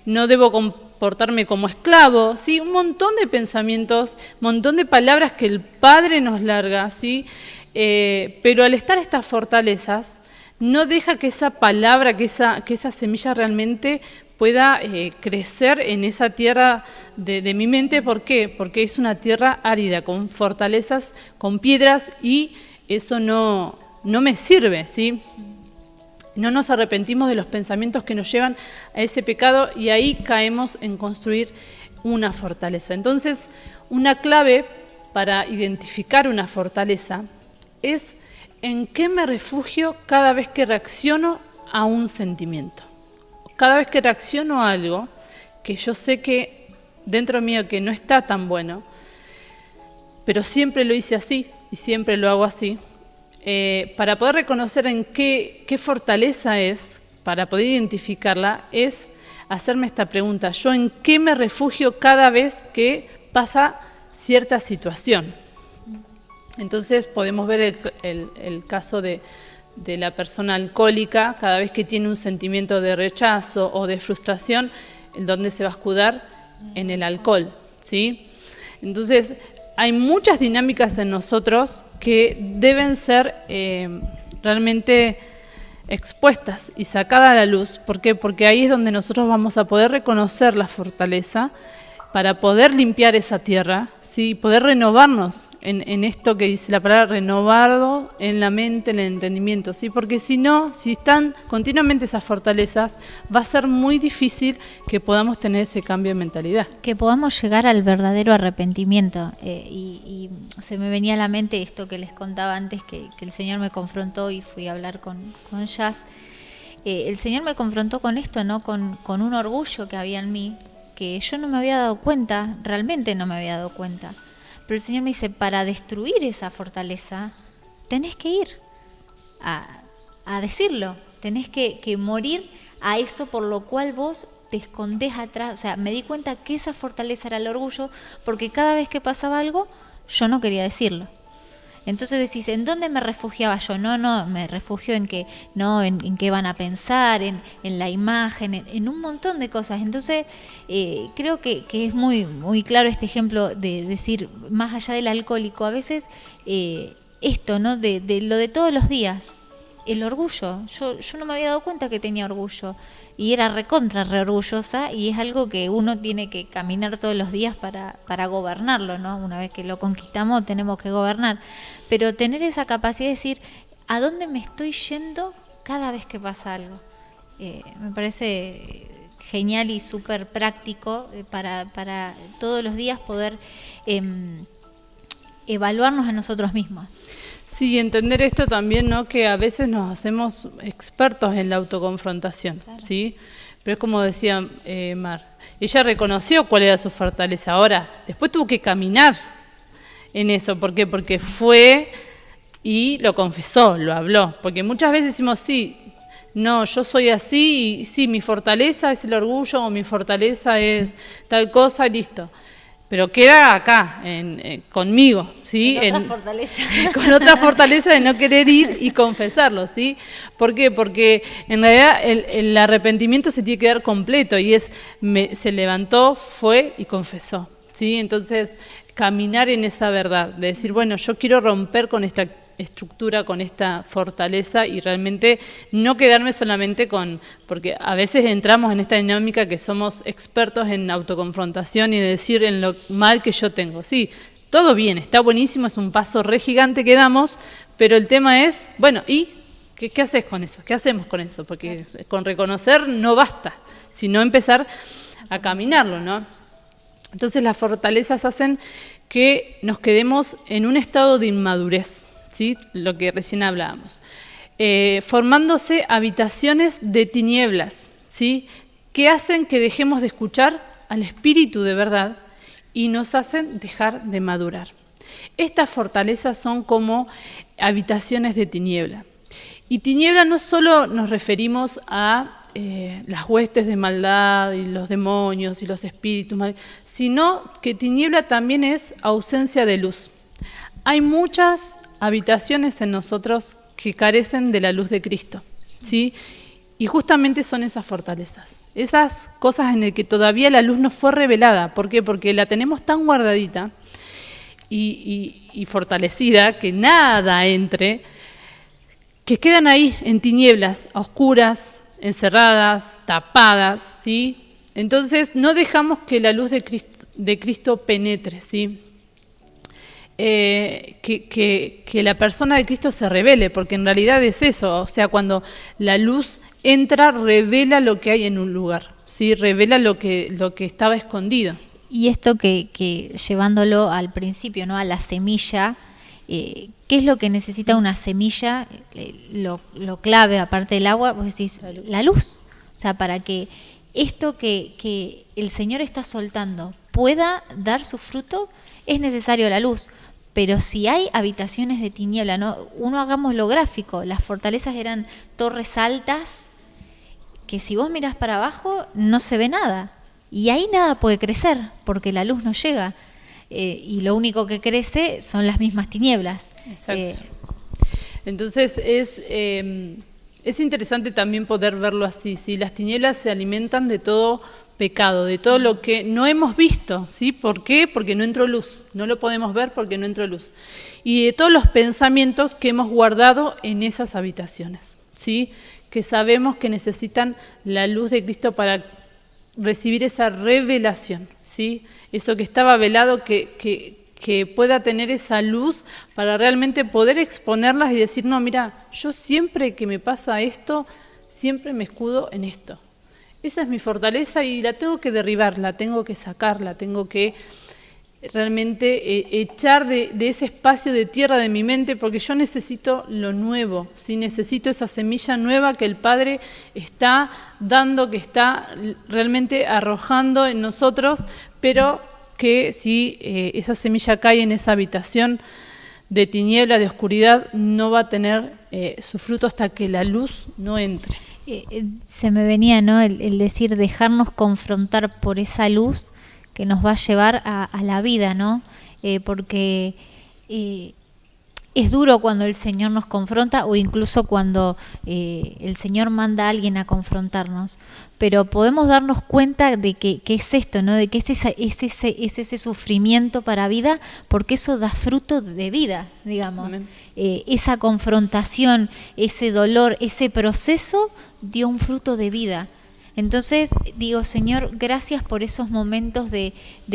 no debo comportarme como esclavo, ¿sí? Un montón de pensamientos, un montón de palabras que el Padre nos larga, ¿sí? Pero al estar estas fortalezas, no deja que esa palabra, que esa semilla realmente pueda crecer en esa tierra de mi mente. ¿Por qué? Porque es una tierra árida, con fortalezas, con piedras, y eso no me sirve, ¿sí? No nos arrepentimos de los pensamientos que nos llevan a ese pecado y ahí caemos en construir una fortaleza. Entonces, una clave para identificar una fortaleza es en qué me refugio cada vez que reacciono a un sentimiento. Cada vez que reacciono a algo que yo sé que dentro mío que no está tan bueno, pero siempre lo hice así y siempre lo hago así. Para poder reconocer en qué fortaleza es, para poder identificarla, es hacerme esta pregunta: ¿yo en qué me refugio cada vez que pasa cierta situación? Entonces podemos ver el caso de la persona alcohólica. Cada vez que tiene un sentimiento de rechazo o de frustración, ¿en dónde se va a escudar? En el alcohol, ¿sí? Entonces, hay muchas dinámicas en nosotros que deben ser realmente expuestas y sacadas a la luz. ¿Por qué? Porque ahí es donde nosotros vamos a poder reconocer la fortaleza para poder limpiar esa tierra, ¿sí? Poder renovarnos en esto que dice la palabra, renovado en la mente, en el entendimiento, ¿sí? Porque si no, si están continuamente esas fortalezas, va a ser muy difícil que podamos tener ese cambio de mentalidad. Que podamos llegar al verdadero arrepentimiento. Y se me venía a la mente esto que les contaba antes, que el Señor me confrontó y fui a hablar con Jazz. El Señor me confrontó con esto, ¿no? Con un orgullo que había en mí, que yo no me había dado cuenta, realmente no me había dado cuenta. Pero el Señor me dice, para destruir esa fortaleza, tenés que ir a decirlo, tenés que morir a eso por lo cual vos te escondés atrás. O sea, me di cuenta que esa fortaleza era el orgullo, porque cada vez que pasaba algo, yo no quería decirlo. Entonces decís, ¿en dónde me refugiaba yo? No, me refugio en que, no, en qué van a pensar, en la imagen, en un montón de cosas. Entonces, creo que es muy, muy claro este ejemplo de decir, más allá del alcohólico, a veces esto, ¿no? De lo de todos los días, el orgullo. Yo no me había dado cuenta que tenía orgullo. Y era re orgullosa, y es algo que uno tiene que caminar todos los días para gobernarlo, ¿no? Una vez que lo conquistamos tenemos que gobernar, pero tener esa capacidad de decir ¿a dónde me estoy yendo cada vez que pasa algo? Me parece genial y súper práctico para todos los días poder evaluarnos a nosotros mismos. Sí, entender esto también, ¿no? Que a veces nos hacemos expertos en la autoconfrontación, claro. ¿Sí? Pero es como decía Mar, ella reconoció cuál era su fortaleza. Ahora, después tuvo que caminar en eso. ¿Por qué? Porque fue y lo confesó, lo habló. Porque muchas veces decimos, sí, no, yo soy así, y sí, mi fortaleza es el orgullo, o mi fortaleza es tal cosa, y listo. Pero queda acá, conmigo, ¿sí? Con otra fortaleza. Con otra fortaleza de no querer ir y confesarlo, ¿sí? ¿Por qué? Porque en realidad el arrepentimiento se tiene que dar completo, y se levantó, fue y confesó, ¿sí? Entonces, caminar en esa verdad, de decir, bueno, yo quiero romper con esta estructura, con esta fortaleza, y realmente no quedarme solamente porque a veces entramos en esta dinámica que somos expertos en autoconfrontación y de decir en lo mal que yo tengo. Sí, todo bien, está buenísimo, es un paso re gigante que damos, pero el tema es, bueno, ¿y qué haces con eso? ¿Qué hacemos con eso? Porque con reconocer no basta, sino empezar a caminarlo, ¿no? Entonces las fortalezas hacen que nos quedemos en un estado de inmadurez, ¿sí? Lo que recién hablábamos, formándose habitaciones de tinieblas, ¿sí? Que hacen que dejemos de escuchar al Espíritu de verdad y nos hacen dejar de madurar. Estas fortalezas son como habitaciones de tiniebla. Y tiniebla no solo nos referimos a las huestes de maldad y los demonios y los espíritus, sino que tiniebla también es ausencia de luz. Hay muchas habitaciones en nosotros que carecen de la luz de Cristo, ¿sí? Y justamente son esas fortalezas, esas cosas en las que todavía la luz no fue revelada. ¿Por qué? Porque la tenemos tan guardadita y fortalecida que nada entre, que quedan ahí en tinieblas, a oscuras, encerradas, tapadas, ¿sí? Entonces no dejamos que la luz de Cristo penetre, ¿sí? Que la persona de Cristo se revele, porque en realidad es eso, o sea, cuando la luz entra, revela lo que hay en un lugar, ¿sí? Revela lo que estaba escondido. Y esto que llevándolo al principio, ¿no? A la semilla, ¿qué es lo que necesita una semilla? Lo clave, aparte del agua, vos decís, la luz. O sea, para que esto que el Señor está soltando pueda dar su fruto, es necesario la luz. Pero si hay habitaciones de tiniebla, ¿no? Uno hagamos lo gráfico, las fortalezas eran torres altas, que si vos mirás para abajo no se ve nada. Y ahí nada puede crecer, porque la luz no llega. Y lo único que crece son las mismas tinieblas. Exacto. Entonces es interesante también poder verlo así, ¿sí? Las tinieblas se alimentan de todo pecado, de todo lo que no hemos visto, ¿sí? ¿Por qué? Porque no entró luz, no lo podemos ver porque no entró luz. Y de todos los pensamientos que hemos guardado en esas habitaciones, ¿sí? Que sabemos que necesitan la luz de Cristo para recibir esa revelación, ¿sí? Eso que estaba velado, que pueda tener esa luz para realmente poder exponerlas y decir, no, mira, yo siempre que me pasa esto, siempre me escudo en esto. Esa es mi fortaleza y la tengo que derribar, la tengo que sacar, la tengo que realmente echar de ese espacio de tierra de mi mente, porque yo necesito lo nuevo, ¿sí? Necesito esa semilla nueva que el Padre está dando, que está realmente arrojando en nosotros, pero que si esa semilla cae en esa habitación de tiniebla, de oscuridad, no va a tener su fruto hasta que la luz no entre. Se me venía, ¿no? el decir dejarnos confrontar por esa luz que nos va a llevar a la vida, ¿no? Porque es duro cuando el Señor nos confronta o incluso cuando el Señor manda a alguien a confrontarnos. Pero podemos darnos cuenta de que es esto, ¿no? De que es ese sufrimiento para vida, porque eso da fruto de vida, digamos. Esa confrontación, ese dolor, ese proceso dio un fruto de vida. Entonces digo, Señor, gracias por esos momentos de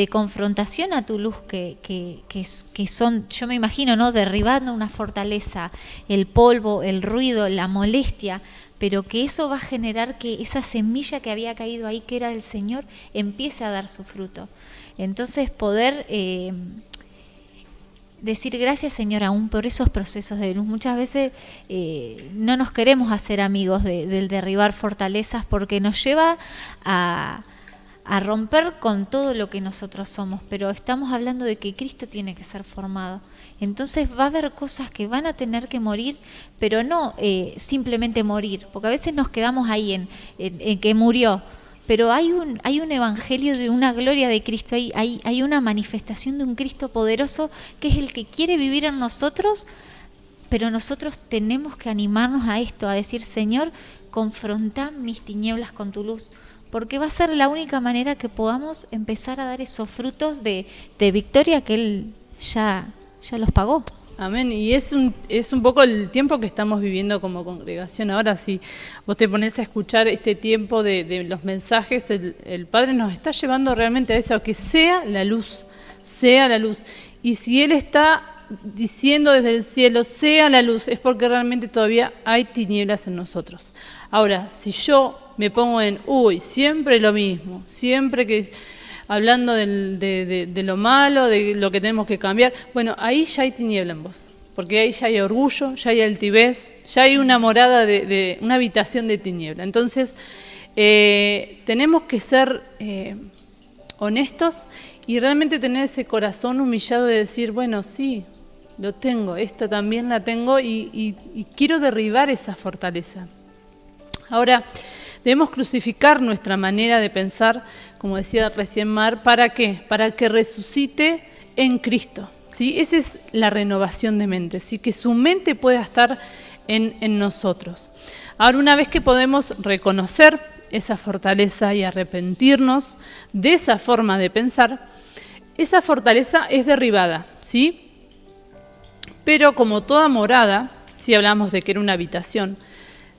confrontación a tu luz que son, yo me imagino, ¿no? Derribando una fortaleza, el polvo, el ruido, la molestia, pero que eso va a generar que esa semilla que había caído ahí, que era del Señor, empiece a dar su fruto. Entonces poder decir gracias, Señor, aún por esos procesos de luz. Muchas veces no nos queremos hacer amigos del derribar fortalezas, porque nos lleva a romper con todo lo que nosotros somos, pero estamos hablando de que Cristo tiene que ser formado. Entonces va a haber cosas que van a tener que morir, pero no simplemente morir, porque a veces nos quedamos ahí en que murió. Pero hay un evangelio de una gloria de Cristo, hay una manifestación de un Cristo poderoso que es el que quiere vivir en nosotros, pero nosotros tenemos que animarnos a esto, a decir, Señor, confronta mis tinieblas con tu luz, porque va a ser la única manera que podamos empezar a dar esos frutos de victoria que Él ya los pagó. Amén, y es un poco el tiempo que estamos viviendo como congregación. Ahora, si vos te pones a escuchar este tiempo de los mensajes, el Padre nos está llevando realmente a eso, a que sea la luz. Y si Él está diciendo desde el cielo, sea la luz, es porque realmente todavía hay tinieblas en nosotros. Ahora, si yo me pongo siempre lo mismo, siempre que... hablando de lo malo, de lo que tenemos que cambiar, bueno, ahí ya hay tiniebla en vos, porque ahí ya hay orgullo, ya hay altivez, ya hay una morada una habitación de tiniebla. Entonces, tenemos que ser honestos y realmente tener ese corazón humillado de decir, bueno, sí, lo tengo, esta también la tengo y quiero derribar esa fortaleza. Ahora, debemos crucificar nuestra manera de pensar, como decía recién Mar, ¿para qué? Para que resucite en Cristo, ¿sí? Esa es la renovación de mente, ¿sí? Que su mente pueda estar en nosotros. Ahora, una vez que podemos reconocer esa fortaleza y arrepentirnos de esa forma de pensar, esa fortaleza es derribada, ¿sí? Pero como toda morada, si hablamos de que era una habitación,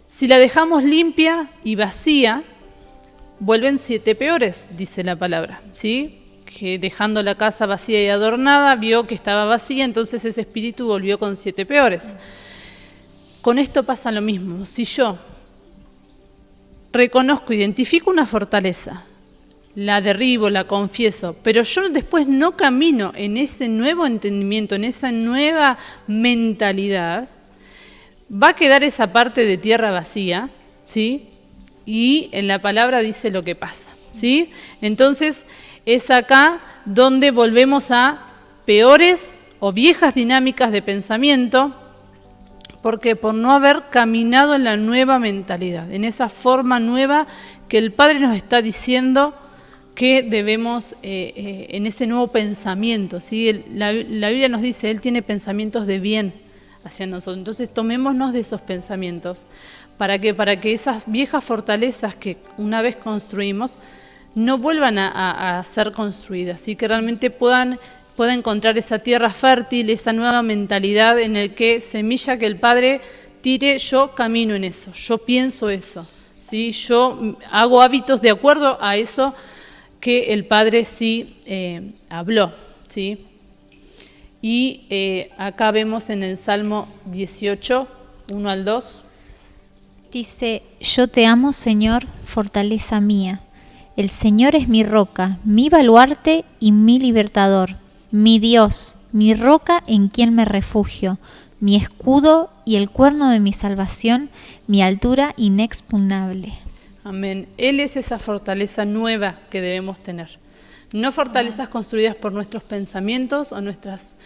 si la dejamos limpia y vacía, vuelven 7 peores, dice la palabra, ¿sí? Que dejando la casa vacía y adornada, vio que estaba vacía, entonces ese espíritu volvió con 7 peores. Con esto pasa lo mismo. Si yo reconozco, identifico una fortaleza, la derribo, la confieso, pero yo después no camino en ese nuevo entendimiento, en esa nueva mentalidad, va a quedar esa parte de tierra vacía, ¿sí? Y en la palabra dice lo que pasa, ¿sí? Entonces es acá donde volvemos a peores o viejas dinámicas de pensamiento, porque por no haber caminado en la nueva mentalidad, en esa forma nueva que el Padre nos está diciendo que debemos, en ese nuevo pensamiento, ¿sí? La Biblia nos dice, Él tiene pensamientos de bien hacia nosotros. Entonces tomémonos de esos pensamientos. ¿Para qué? Para que esas viejas fortalezas que una vez construimos no vuelvan a ser construidas, ¿sí? Que realmente pueda encontrar esa tierra fértil, esa nueva mentalidad en el que semilla que el Padre tire, yo camino en eso, yo pienso eso, ¿sí? Yo hago hábitos de acuerdo a eso que el Padre sí habló, ¿sí? Y acá vemos en el Salmo 18, 1 al 2. Dice, yo te amo, Señor, fortaleza mía. El Señor es mi roca, mi baluarte y mi libertador, mi Dios, mi roca en quien me refugio, mi escudo y el cuerno de mi salvación, mi altura inexpugnable. Amén. Él es esa fortaleza nueva que debemos tener. No fortalezas construidas por nuestros pensamientos o nuestras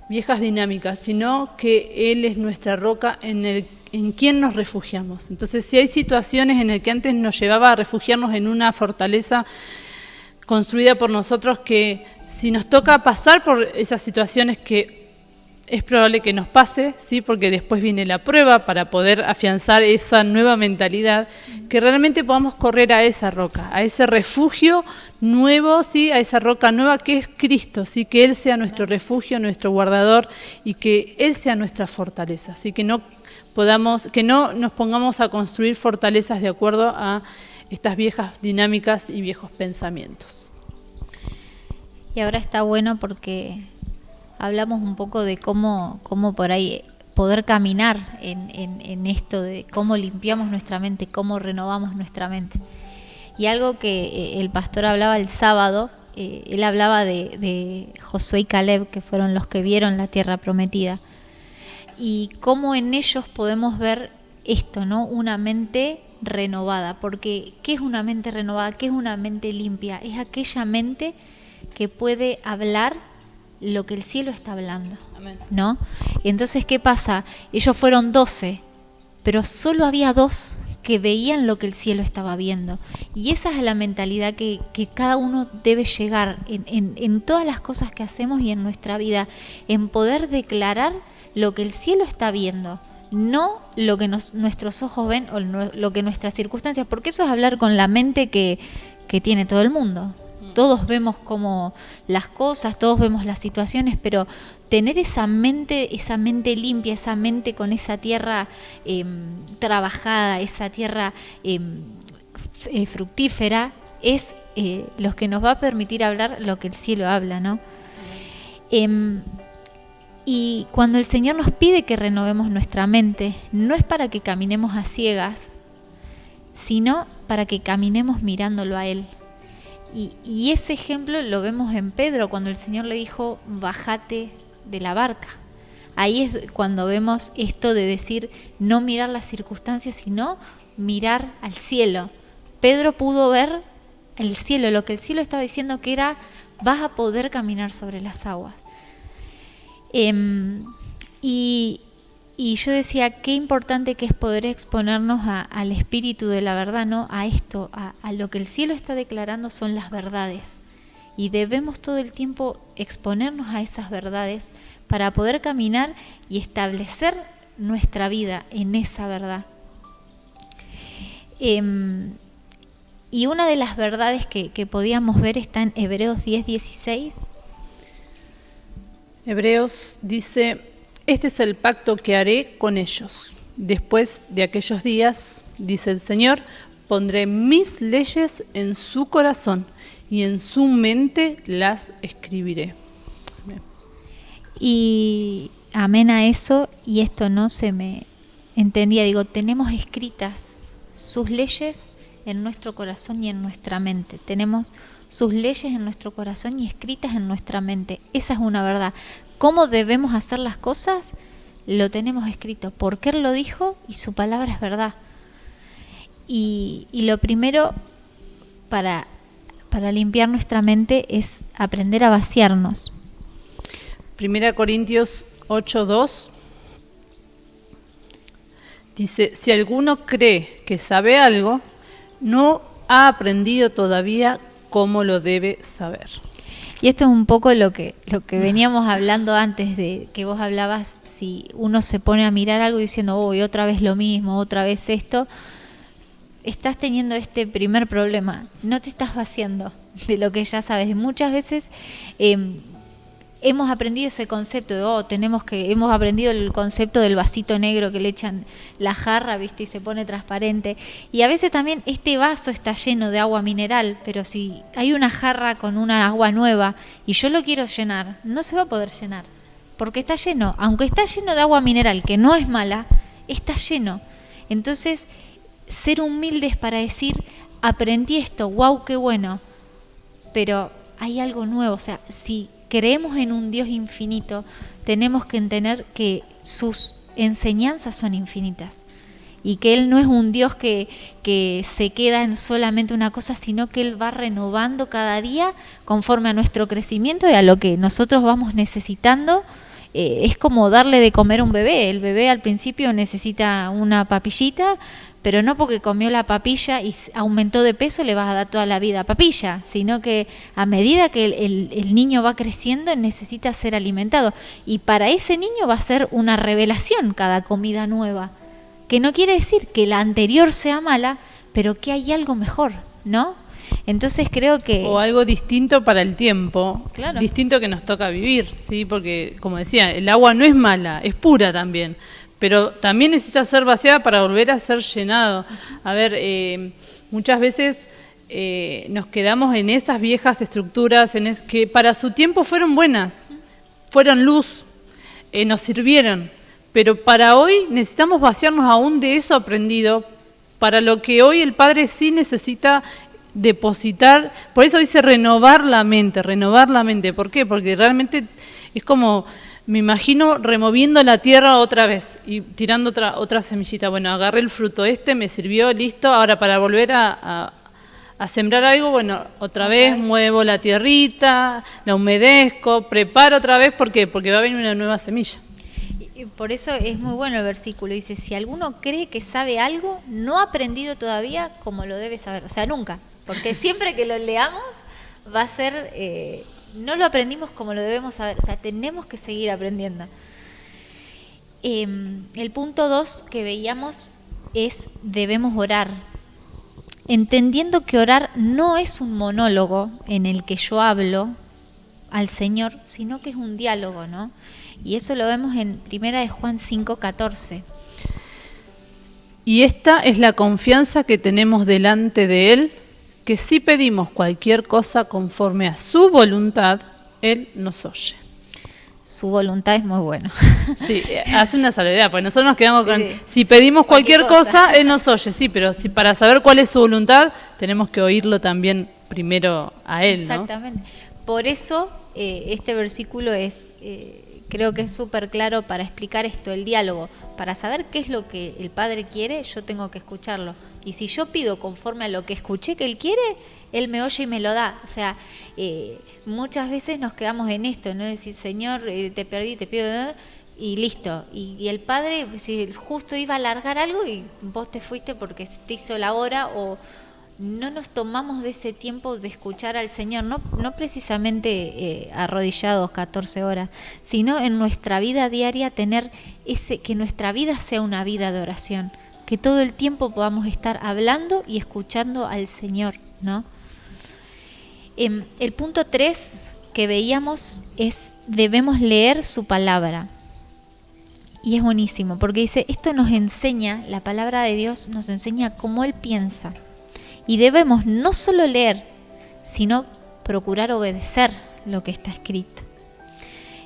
viejas dinámicas, sino que Él es nuestra roca en quien nos refugiamos. Entonces, si hay situaciones en las que antes nos llevaba a refugiarnos en una fortaleza construida por nosotros, que si nos toca pasar por esas situaciones que es probable que nos pase, ¿sí? Porque después viene la prueba para poder afianzar esa nueva mentalidad, que realmente podamos correr a esa roca, a ese refugio nuevo, ¿sí? A esa roca nueva que es Cristo, ¿sí? Que Él sea nuestro refugio, nuestro guardador y que Él sea nuestra fortaleza, ¿sí? Que no nos pongamos a construir fortalezas de acuerdo a estas viejas dinámicas y viejos pensamientos. Y ahora está bueno porque hablamos un poco de cómo por ahí poder caminar en esto de cómo limpiamos nuestra mente, cómo renovamos nuestra mente. Y algo que el pastor hablaba el sábado, él hablaba de Josué y Caleb, que fueron los que vieron la tierra prometida. Y cómo en ellos podemos ver esto, ¿no? Una mente renovada. Porque, ¿qué es una mente renovada? ¿Qué es una mente limpia? Es aquella mente que puede hablar lo que el cielo está hablando. Amén. ¿No? Entonces, ¿qué pasa? Ellos fueron 12, pero solo había 2 que veían lo que el cielo estaba viendo. Y esa es la mentalidad que cada uno debe llegar en todas las cosas que hacemos y en nuestra vida, en poder declarar lo que el cielo está viendo, no lo que nuestros ojos ven o lo que nuestras circunstancias, porque eso es hablar con la mente que tiene todo el mundo. Todos vemos como las cosas, todos vemos las situaciones, pero tener esa mente limpia, esa mente con esa tierra trabajada, esa tierra fructífera, es lo que nos va a permitir hablar lo que el cielo habla, ¿no? Y cuando el Señor nos pide que renovemos nuestra mente, no es para que caminemos a ciegas, sino para que caminemos mirándolo a Él. Y ese ejemplo lo vemos en Pedro, cuando el Señor le dijo, bájate de la barca. Ahí es cuando vemos esto de decir, no mirar las circunstancias, sino mirar al cielo. Pedro pudo ver el cielo, lo que el cielo estaba diciendo que era, vas a poder caminar sobre las aguas. Y yo decía, qué importante que es poder exponernos al espíritu de la verdad, ¿no? A esto, a lo que el cielo está declarando son las verdades. Y debemos todo el tiempo exponernos a esas verdades para poder caminar y establecer nuestra vida en esa verdad. Y una de las verdades que podíamos ver está en Hebreos 10:16. Hebreos dice, este es el pacto que haré con ellos. Después de aquellos días, dice el Señor, pondré mis leyes en su corazón y en su mente las escribiré. Amén. Y amén a eso, y esto no se me entendía. Digo, tenemos escritas sus leyes en nuestro corazón y en nuestra mente. Tenemos sus leyes en nuestro corazón y escritas en nuestra mente. Esa es una verdad. ¿Cómo debemos hacer las cosas? Lo tenemos escrito, porque Él lo dijo y su palabra es verdad. Y lo primero para limpiar nuestra mente es aprender a vaciarnos. 1 Corintios 8:2 dice, si alguno cree que sabe algo, no ha aprendido todavía cómo lo debe saber. Y esto es un poco lo que veníamos hablando antes, de que vos hablabas, si uno se pone a mirar algo diciendo, otra vez lo mismo, otra vez esto, estás teniendo este primer problema, no te estás vaciando de lo que ya sabes. Y muchas veces hemos aprendido ese concepto de, hemos aprendido el concepto del vasito negro que le echan la jarra, ¿viste? Y se pone transparente. Y a veces también este vaso está lleno de agua mineral, pero si hay una jarra con una agua nueva y yo lo quiero llenar, no se va a poder llenar, porque está lleno. Aunque está lleno de agua mineral, que no es mala, está lleno. Entonces, ser humildes para decir, aprendí esto, wow, qué bueno, pero hay algo nuevo. O sea, si creemos en un Dios infinito, tenemos que entender que sus enseñanzas son infinitas y que Él no es un Dios que se queda en solamente una cosa, sino que Él va renovando cada día conforme a nuestro crecimiento y a lo que nosotros vamos necesitando es como darle de comer a un bebé. El bebé al principio necesita una papillita, pero no porque comió la papilla y aumentó de peso le vas a dar toda la vida papilla, sino que a medida que el niño va creciendo necesita ser alimentado. Y para ese niño va a ser una revelación cada comida nueva, que no quiere decir que la anterior sea mala, pero que hay algo mejor, ¿no? Entonces creo que... O algo distinto para el tiempo, Claro. distinto que nos toca vivir, ¿sí? Porque, como decía, el agua no es mala, es pura también, pero también necesita ser vaciada para volver a ser llenado. A ver, muchas veces nos quedamos en esas viejas estructuras que para su tiempo fueron buenas, fueron luz, nos sirvieron, pero para hoy necesitamos vaciarnos aún de eso aprendido, para lo que hoy el Padre sí necesita depositar. Por eso dice renovar la mente. ¿Por qué? Porque realmente es como, me imagino removiendo la tierra otra vez y tirando otra semillita. Bueno, agarré el fruto me sirvió, listo, ahora para volver a sembrar algo, bueno, otra vez muevo la tierrita, la humedezco, preparo otra vez. ¿Por qué? Porque va a venir una nueva semilla. Por eso es muy bueno el versículo. Dice, si alguno cree que sabe algo, no ha aprendido todavía como lo debe saber. O sea, nunca. Porque siempre que lo leamos va a ser, no lo aprendimos como lo debemos saber. O sea, tenemos que seguir aprendiendo. El punto 2 que veíamos es, debemos orar. Entendiendo que orar no es un monólogo en el que yo hablo al Señor, sino que es un diálogo, ¿no? Y eso lo vemos en 1 Juan 5:14. Y esta es la confianza que tenemos delante de Él, que si pedimos cualquier cosa conforme a su voluntad, Él nos oye. Su voluntad es muy buena. Sí, hace una salvedad, porque nosotros nos quedamos con, si pedimos cualquier cosa, Él nos oye, sí, pero para saber cuál es su voluntad, tenemos que oírlo también primero a Él, ¿no? Exactamente. Por eso este versículo es... creo que es súper claro para explicar esto, el diálogo. Para saber qué es lo que el Padre quiere, yo tengo que escucharlo. Y si yo pido conforme a lo que escuché que Él quiere, Él me oye y me lo da. O sea, muchas veces nos quedamos en esto, ¿no? Decir, Señor, te perdí, te pido... Y listo. Y el Padre, si justo iba a alargar algo y vos te fuiste porque te hizo la hora, o... no nos tomamos de ese tiempo de escuchar al Señor, no precisamente arrodillados 14 horas, sino en nuestra vida diaria tener que nuestra vida sea una vida de oración, que todo el tiempo podamos estar hablando y escuchando al Señor, ¿no? El punto 3 que veíamos es, debemos leer su palabra. Y es buenísimo, porque dice, esto nos enseña, la palabra de Dios nos enseña cómo Él piensa. Y debemos no solo leer, sino procurar obedecer lo que está escrito.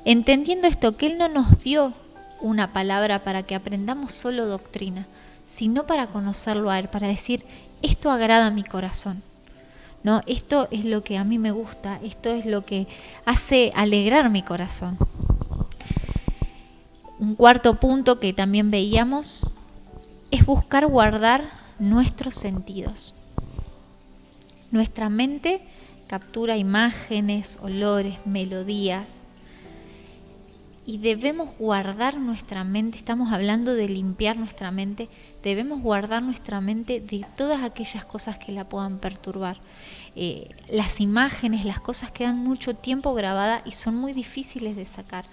Entendiendo esto, que Él no nos dio una palabra para que aprendamos solo doctrina, sino para conocerlo a Él, para decir, esto agrada a mi corazón, ¿no? Esto es lo que a mí me gusta, esto es lo que hace alegrar mi corazón. Un cuarto punto que también veíamos es buscar guardar nuestros sentidos. Nuestra mente captura imágenes, olores, melodías, y debemos guardar nuestra mente. Estamos hablando de limpiar nuestra mente. Debemos guardar nuestra mente de todas aquellas cosas que la puedan perturbar. Las imágenes, las cosas quedan mucho tiempo grabadas y son muy difíciles de sacar.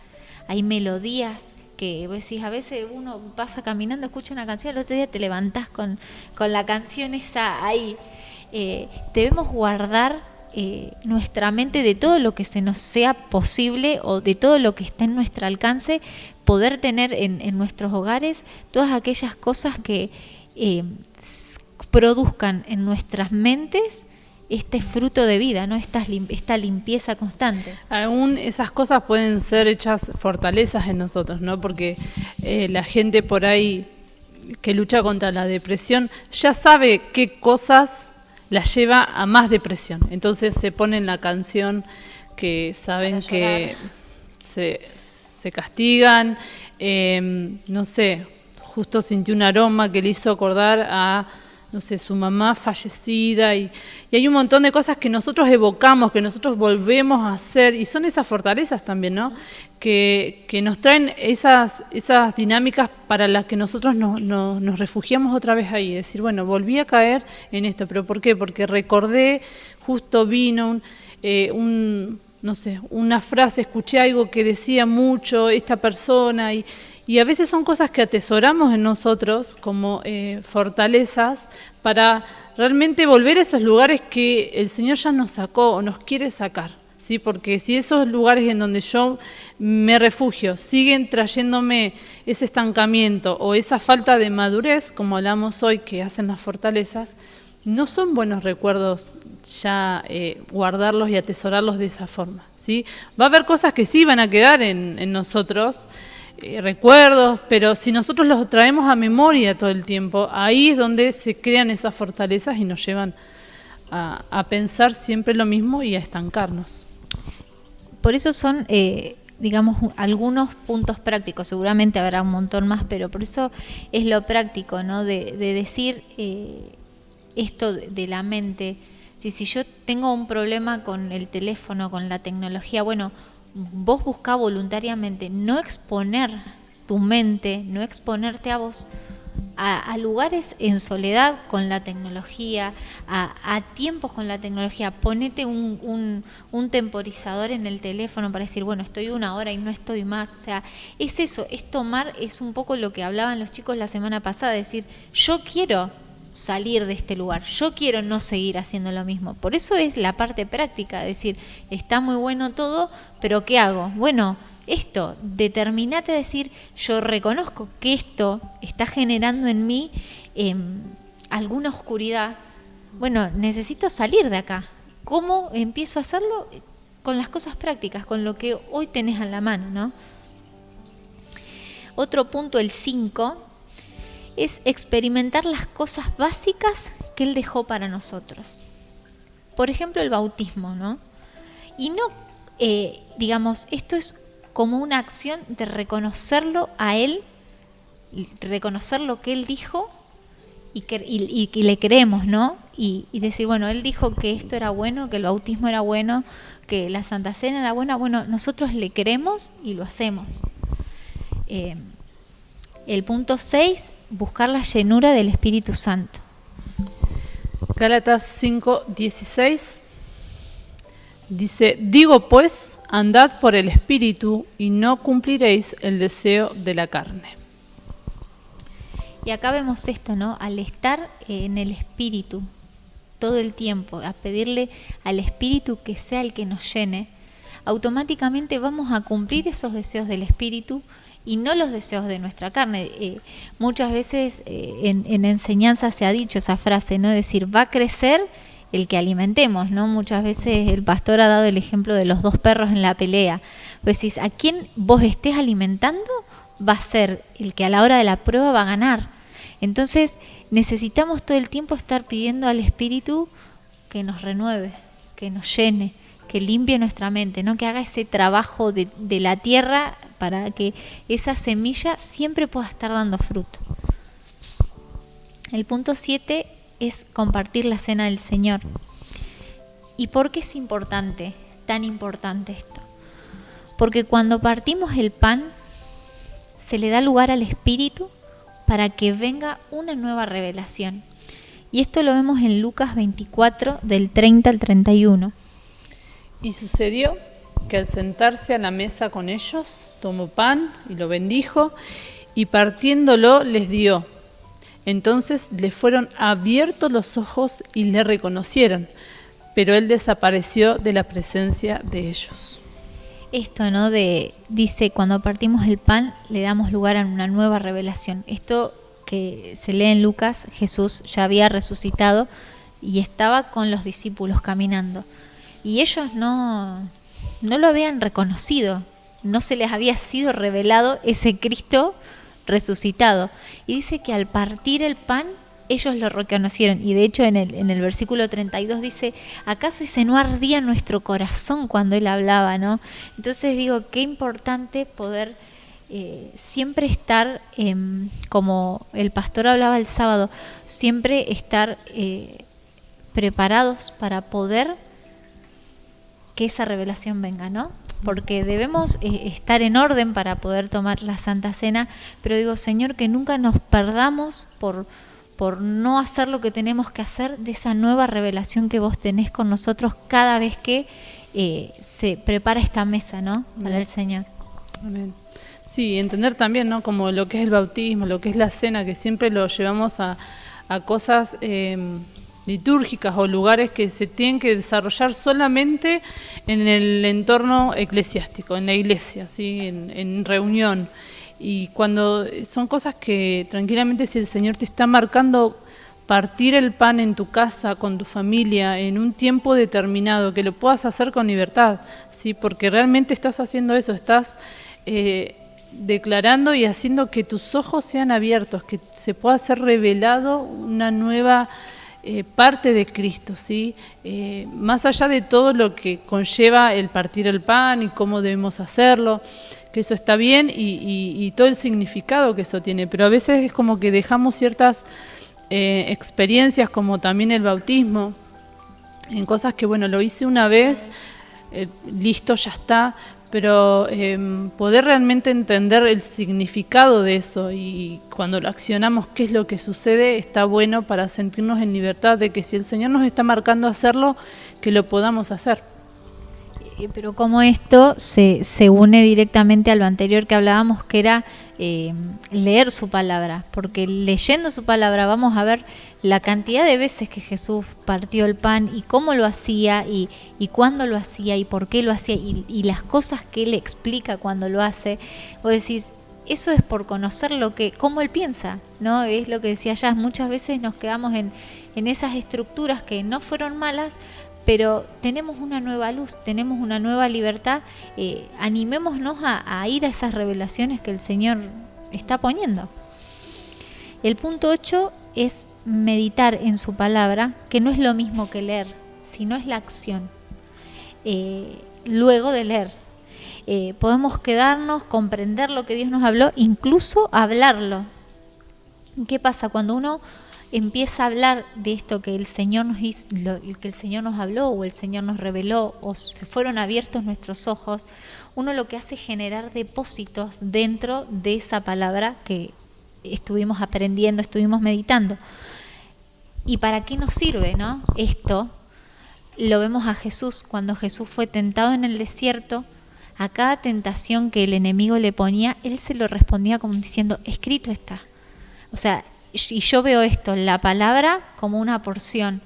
Hay melodías que vos decís, a veces uno pasa caminando, escucha una canción, el otro día te levantás con la canción esa ahí. Debemos guardar nuestra mente de todo lo que se nos sea posible, o de todo lo que está en nuestro alcance, poder tener en nuestros hogares todas aquellas cosas que produzcan en nuestras mentes este fruto de vida, ¿no? Esta limpieza constante. Aún esas cosas pueden ser hechas fortalezas en nosotros, ¿no? Porque la gente por ahí que lucha contra la depresión ya sabe qué cosas la lleva a más depresión. Entonces se ponen la canción que saben que se castigan, no sé, justo sintió un aroma que le hizo acordar a no sé, su mamá fallecida y hay un montón de cosas que nosotros evocamos, que nosotros volvemos a hacer y son esas fortalezas también, ¿no? Que nos traen esas dinámicas para las que nosotros nos refugiamos otra vez ahí, decir, bueno, volví a caer en esto, ¿pero por qué? Porque recordé, justo vino no sé, una frase, escuché algo que decía mucho esta persona y a veces son cosas que atesoramos en nosotros como fortalezas para realmente volver a esos lugares que el Señor ya nos sacó o nos quiere sacar, ¿sí? Porque si esos lugares en donde yo me refugio siguen trayéndome ese estancamiento o esa falta de madurez, como hablamos hoy, que hacen las fortalezas, no son buenos recuerdos ya guardarlos y atesorarlos de esa forma, ¿sí? Va a haber cosas que sí van a quedar en nosotros, recuerdos, pero si nosotros los traemos a memoria todo el tiempo, ahí es donde se crean esas fortalezas y nos llevan a pensar siempre lo mismo y a estancarnos. Por eso son, digamos, algunos puntos prácticos, seguramente habrá un montón más, pero por eso es lo práctico, ¿no? De decir esto de la mente. Si yo tengo un problema con el teléfono, con la tecnología, bueno, vos buscá voluntariamente no exponer tu mente, no exponerte a vos a lugares en soledad con la tecnología, a tiempos con la tecnología. Ponete un temporizador en el teléfono para decir, bueno, estoy 1 hora y no estoy más. O sea, es eso, es tomar, es un poco lo que hablaban los chicos la semana pasada, decir, yo quiero salir de este lugar, yo quiero no seguir haciendo lo mismo. Por eso es la parte práctica, decir, está muy bueno todo, pero ¿qué hago? Bueno, esto, determinate a decir, yo reconozco que esto está generando en mí alguna oscuridad. Bueno, necesito salir de acá. ¿Cómo empiezo a hacerlo? Con las cosas prácticas, con lo que hoy tenés a la mano, ¿no? Otro punto, el 5, es experimentar las cosas básicas que Él dejó para nosotros. Por ejemplo, el bautismo, ¿no? Y no, digamos, esto es como una acción de reconocerlo a Él, reconocer lo que Él dijo y le creemos, ¿no? Y decir, bueno, Él dijo que esto era bueno, que el bautismo era bueno, que la Santa Cena era buena. Bueno, nosotros le creemos y lo hacemos. El punto 6, buscar la llenura del Espíritu Santo. Gálatas 5:16 dice, digo pues, andad por el Espíritu y no cumpliréis el deseo de la carne. Y acá vemos esto, ¿no? Al estar en el Espíritu todo el tiempo, a pedirle al Espíritu que sea el que nos llene, automáticamente vamos a cumplir esos deseos del Espíritu y no los deseos de nuestra carne. Muchas veces en enseñanza se ha dicho esa frase, ¿no? Decir, va a crecer el que alimentemos, ¿no? Muchas veces el pastor ha dado el ejemplo de los 2 perros en la pelea. Pues si a quien vos estés alimentando va a ser el que a la hora de la prueba va a ganar. Entonces necesitamos todo el tiempo estar pidiendo al Espíritu que nos renueve, que nos llene, que limpie nuestra mente, ¿no? Que haga ese trabajo de la tierra para que esa semilla siempre pueda estar dando fruto. El punto 7 es compartir la cena del Señor. ¿Y por qué es importante, tan importante esto? Porque cuando partimos el pan, se le da lugar al Espíritu para que venga una nueva revelación. Y esto lo vemos en Lucas 24, del 30 al 31. Y sucedió que al sentarse a la mesa con ellos, tomó pan y lo bendijo, y partiéndolo les dio. Entonces le fueron abiertos los ojos y le reconocieron, pero él desapareció de la presencia de ellos. Esto, ¿no? Dice, cuando partimos el pan, le damos lugar a una nueva revelación. Esto que se lee en Lucas, Jesús ya había resucitado y estaba con los discípulos caminando. Y ellos no lo habían reconocido, no se les había sido revelado ese Cristo resucitado. Y dice que al partir el pan, ellos lo reconocieron. Y de hecho en el versículo 32 dice, ¿acaso ese no ardía nuestro corazón cuando Él hablaba, ¿no? Entonces digo, qué importante poder siempre estar, como el pastor hablaba el sábado, siempre estar preparados para poder que esa revelación venga, ¿no? Porque debemos estar en orden para poder tomar la Santa Cena, pero digo, Señor, que nunca nos perdamos por no hacer lo que tenemos que hacer de esa nueva revelación que vos tenés con nosotros cada vez que se prepara esta mesa, ¿no? Para el Señor. Amén. Sí, entender también, ¿no? Como lo que es el bautismo, lo que es la cena, que siempre lo llevamos a cosas litúrgicas o lugares que se tienen que desarrollar solamente en el entorno eclesiástico, en la iglesia, ¿sí? En reunión. Y cuando son cosas que tranquilamente, si el Señor te está marcando partir el pan en tu casa, con tu familia, en un tiempo determinado, que lo puedas hacer con libertad, ¿sí? Porque realmente estás haciendo eso, estás declarando y haciendo que tus ojos sean abiertos, que se pueda ser revelado una nueva parte de Cristo, ¿sí? Más allá de todo lo que conlleva el partir el pan y cómo debemos hacerlo, que eso está bien y todo el significado que eso tiene, pero a veces es como que dejamos ciertas experiencias, como también el bautismo, en cosas que, bueno, lo hice una vez, listo, ya está, pero poder realmente entender el significado de eso y cuando lo accionamos, qué es lo que sucede, está bueno para sentirnos en libertad de que si el Señor nos está marcando hacerlo, que lo podamos hacer. Pero como esto se une directamente a lo anterior que hablábamos, que era leer su palabra, porque leyendo su palabra vamos a ver la cantidad de veces que Jesús partió el pan y cómo lo hacía y cuándo lo hacía y por qué lo hacía y las cosas que Él explica cuando lo hace. Vos decís, eso es por conocer cómo Él piensa, ¿no? Es lo que decía Jazz, muchas veces nos quedamos en esas estructuras que no fueron malas, pero tenemos una nueva luz, tenemos una nueva libertad. Animémonos a ir a esas revelaciones que el Señor está poniendo. El punto 8 es meditar en su palabra, que no es lo mismo que leer, sino es la acción. Luego de leer, podemos quedarnos, comprender lo que Dios nos habló, incluso hablarlo. ¿Qué pasa cuando uno empieza a hablar de esto que el Señor nos hizo, que el Señor nos habló o el Señor nos reveló o se fueron abiertos nuestros ojos? Uno lo que hace es generar depósitos dentro de esa palabra que estuvimos aprendiendo, estuvimos meditando. ¿Y para qué nos sirve, no? Esto lo vemos a Jesús. Cuando Jesús fue tentado en el desierto, a cada tentación que el enemigo le ponía, Él se lo respondía como diciendo, escrito está. O sea, y yo veo esto, la palabra como una porción,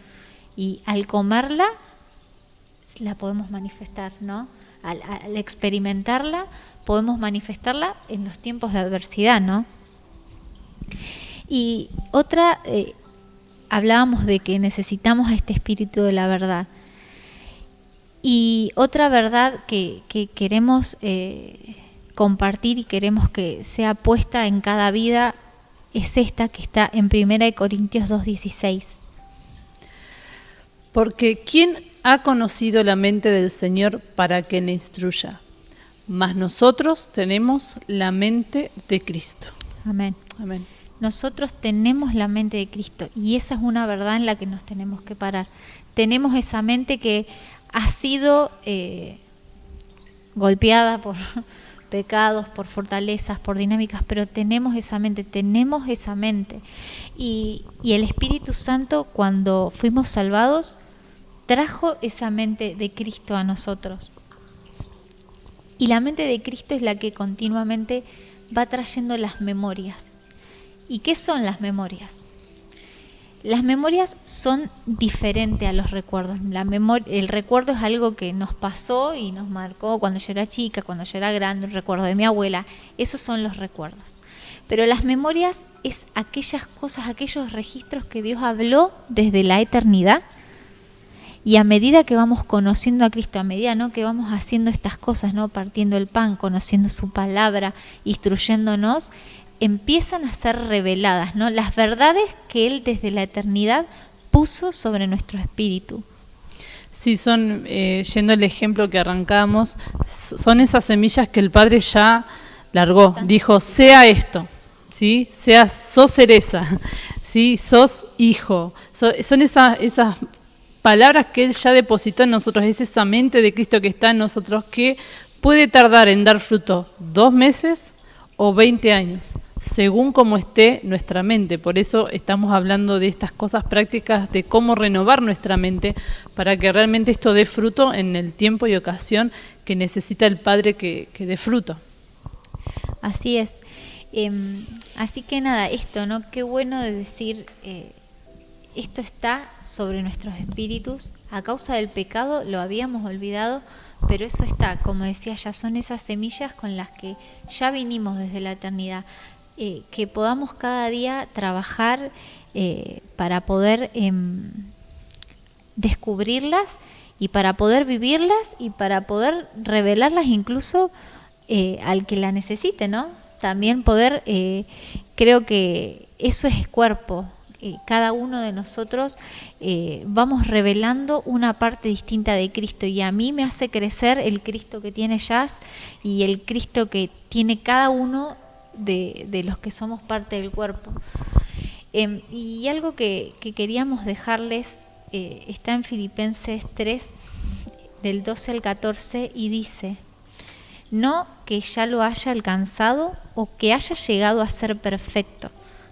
y al comerla la podemos manifestar, ¿no? Al experimentarla podemos manifestarla en los tiempos de adversidad, ¿no? Y otra, hablábamos de que necesitamos a este espíritu de la verdad. Y otra verdad que queremos compartir y queremos que sea puesta en cada vida es esta que está en 1 Corintios 2:16. Porque ¿quién ha conocido la mente del Señor para que le instruya? Mas nosotros tenemos la mente de Cristo. Amén. Amén. Nosotros tenemos la mente de Cristo y esa es una verdad en la que nos tenemos que parar. Tenemos esa mente que ha sido golpeada por pecados, por fortalezas, por dinámicas, pero tenemos esa mente. Y el Espíritu Santo, cuando fuimos salvados, trajo esa mente de Cristo a nosotros. Y la mente de Cristo es la que continuamente va trayendo las memorias. ¿Y qué son las memorias? Las memorias son diferentes a los recuerdos. El recuerdo es algo que nos pasó y nos marcó cuando yo era chica, cuando yo era grande, un recuerdo de mi abuela. Esos son los recuerdos. Pero las memorias es aquellas cosas, aquellos registros que Dios habló desde la eternidad. Y a medida que vamos conociendo a Cristo, a medida, ¿no?, que vamos haciendo estas cosas, ¿no?, partiendo el pan, conociendo su palabra, instruyéndonos, empiezan a ser reveladas, ¿no?, las verdades que Él desde la eternidad puso sobre nuestro espíritu. Sí, yendo al ejemplo que arrancamos, son esas semillas que el Padre ya largó, dijo, sea esto, ¿sí? Sos cereza, ¿sí? Sos hijo. Son esas palabras que Él ya depositó en nosotros, es esa mente de Cristo que está en nosotros, que puede tardar en dar fruto 2 meses o 20 años, según cómo esté nuestra mente. Por eso estamos hablando de estas cosas prácticas, de cómo renovar nuestra mente para que realmente esto dé fruto en el tiempo y ocasión que necesita el Padre que dé fruto. Así es. Así que nada, esto, ¿no? Qué bueno de decir, esto está sobre nuestros espíritus. A causa del pecado lo habíamos olvidado, pero eso está, como decía, ya son esas semillas con las que ya vinimos desde la eternidad. Que podamos cada día trabajar para poder descubrirlas y para poder vivirlas y para poder revelarlas incluso al que la necesite, ¿no? También poder, creo que eso es cuerpo. Cada uno de nosotros vamos revelando una parte distinta de Cristo, y a mí me hace crecer el Cristo que tiene Jazz y el Cristo que tiene cada uno de los que somos parte del cuerpo. Y algo que queríamos dejarles está en Filipenses 3, del 12 al 14, y dice: no que ya lo haya alcanzado o que haya llegado a ser perfecto,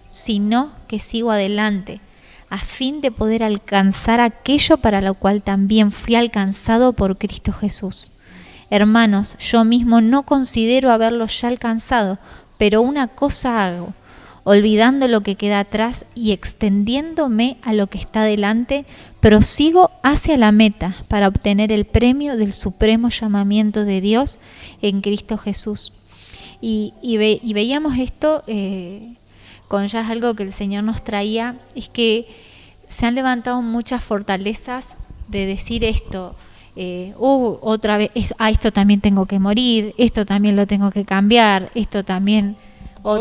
sino que sigo adelante, a fin de poder alcanzar aquello para lo cual también fui alcanzado por Cristo Jesús. Hermanos, yo mismo no considero haberlo ya alcanzado, pero una cosa hago, olvidando lo que queda atrás y extendiéndome a lo que está delante, prosigo hacia la meta para obtener el premio del supremo llamamiento de Dios en Cristo Jesús. Y veíamos esto con ya algo que el Señor nos traía, es que se han levantado muchas fortalezas de decir esto, otra vez, esto también tengo que morir, esto también lo tengo que cambiar, esto también...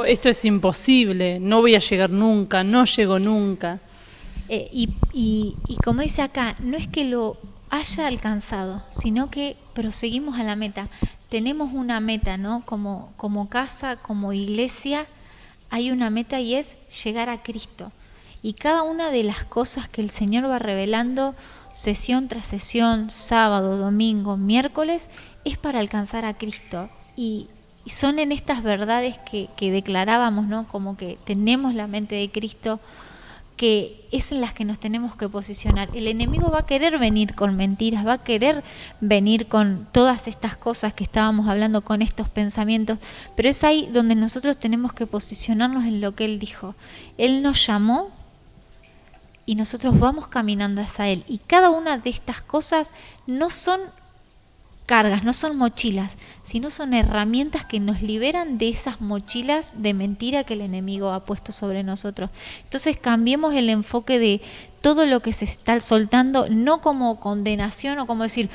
esto es imposible, no voy a llegar nunca, no llego nunca. Y como dice acá, no es que lo haya alcanzado, sino que proseguimos a la meta. Tenemos una meta, ¿no? Como casa, como iglesia, hay una meta, y es llegar a Cristo. Y cada una de las cosas que el Señor va revelando, sesión tras sesión, sábado, domingo, miércoles, es para alcanzar a Cristo. Y son en estas verdades que declarábamos, ¿no? Como que tenemos la mente de Cristo, que es en las que nos tenemos que posicionar. El enemigo va a querer venir con mentiras, va a querer venir con todas estas cosas que estábamos hablando, con estos pensamientos, pero es ahí donde nosotros tenemos que posicionarnos en lo que Él dijo. Él nos llamó y nosotros vamos caminando hacia Él, y cada una de estas cosas no son cargas, no son mochilas, sino son herramientas que nos liberan de esas mochilas de mentira que el enemigo ha puesto sobre nosotros. Entonces cambiemos el enfoque de todo lo que se está soltando, no como condenación o como decir,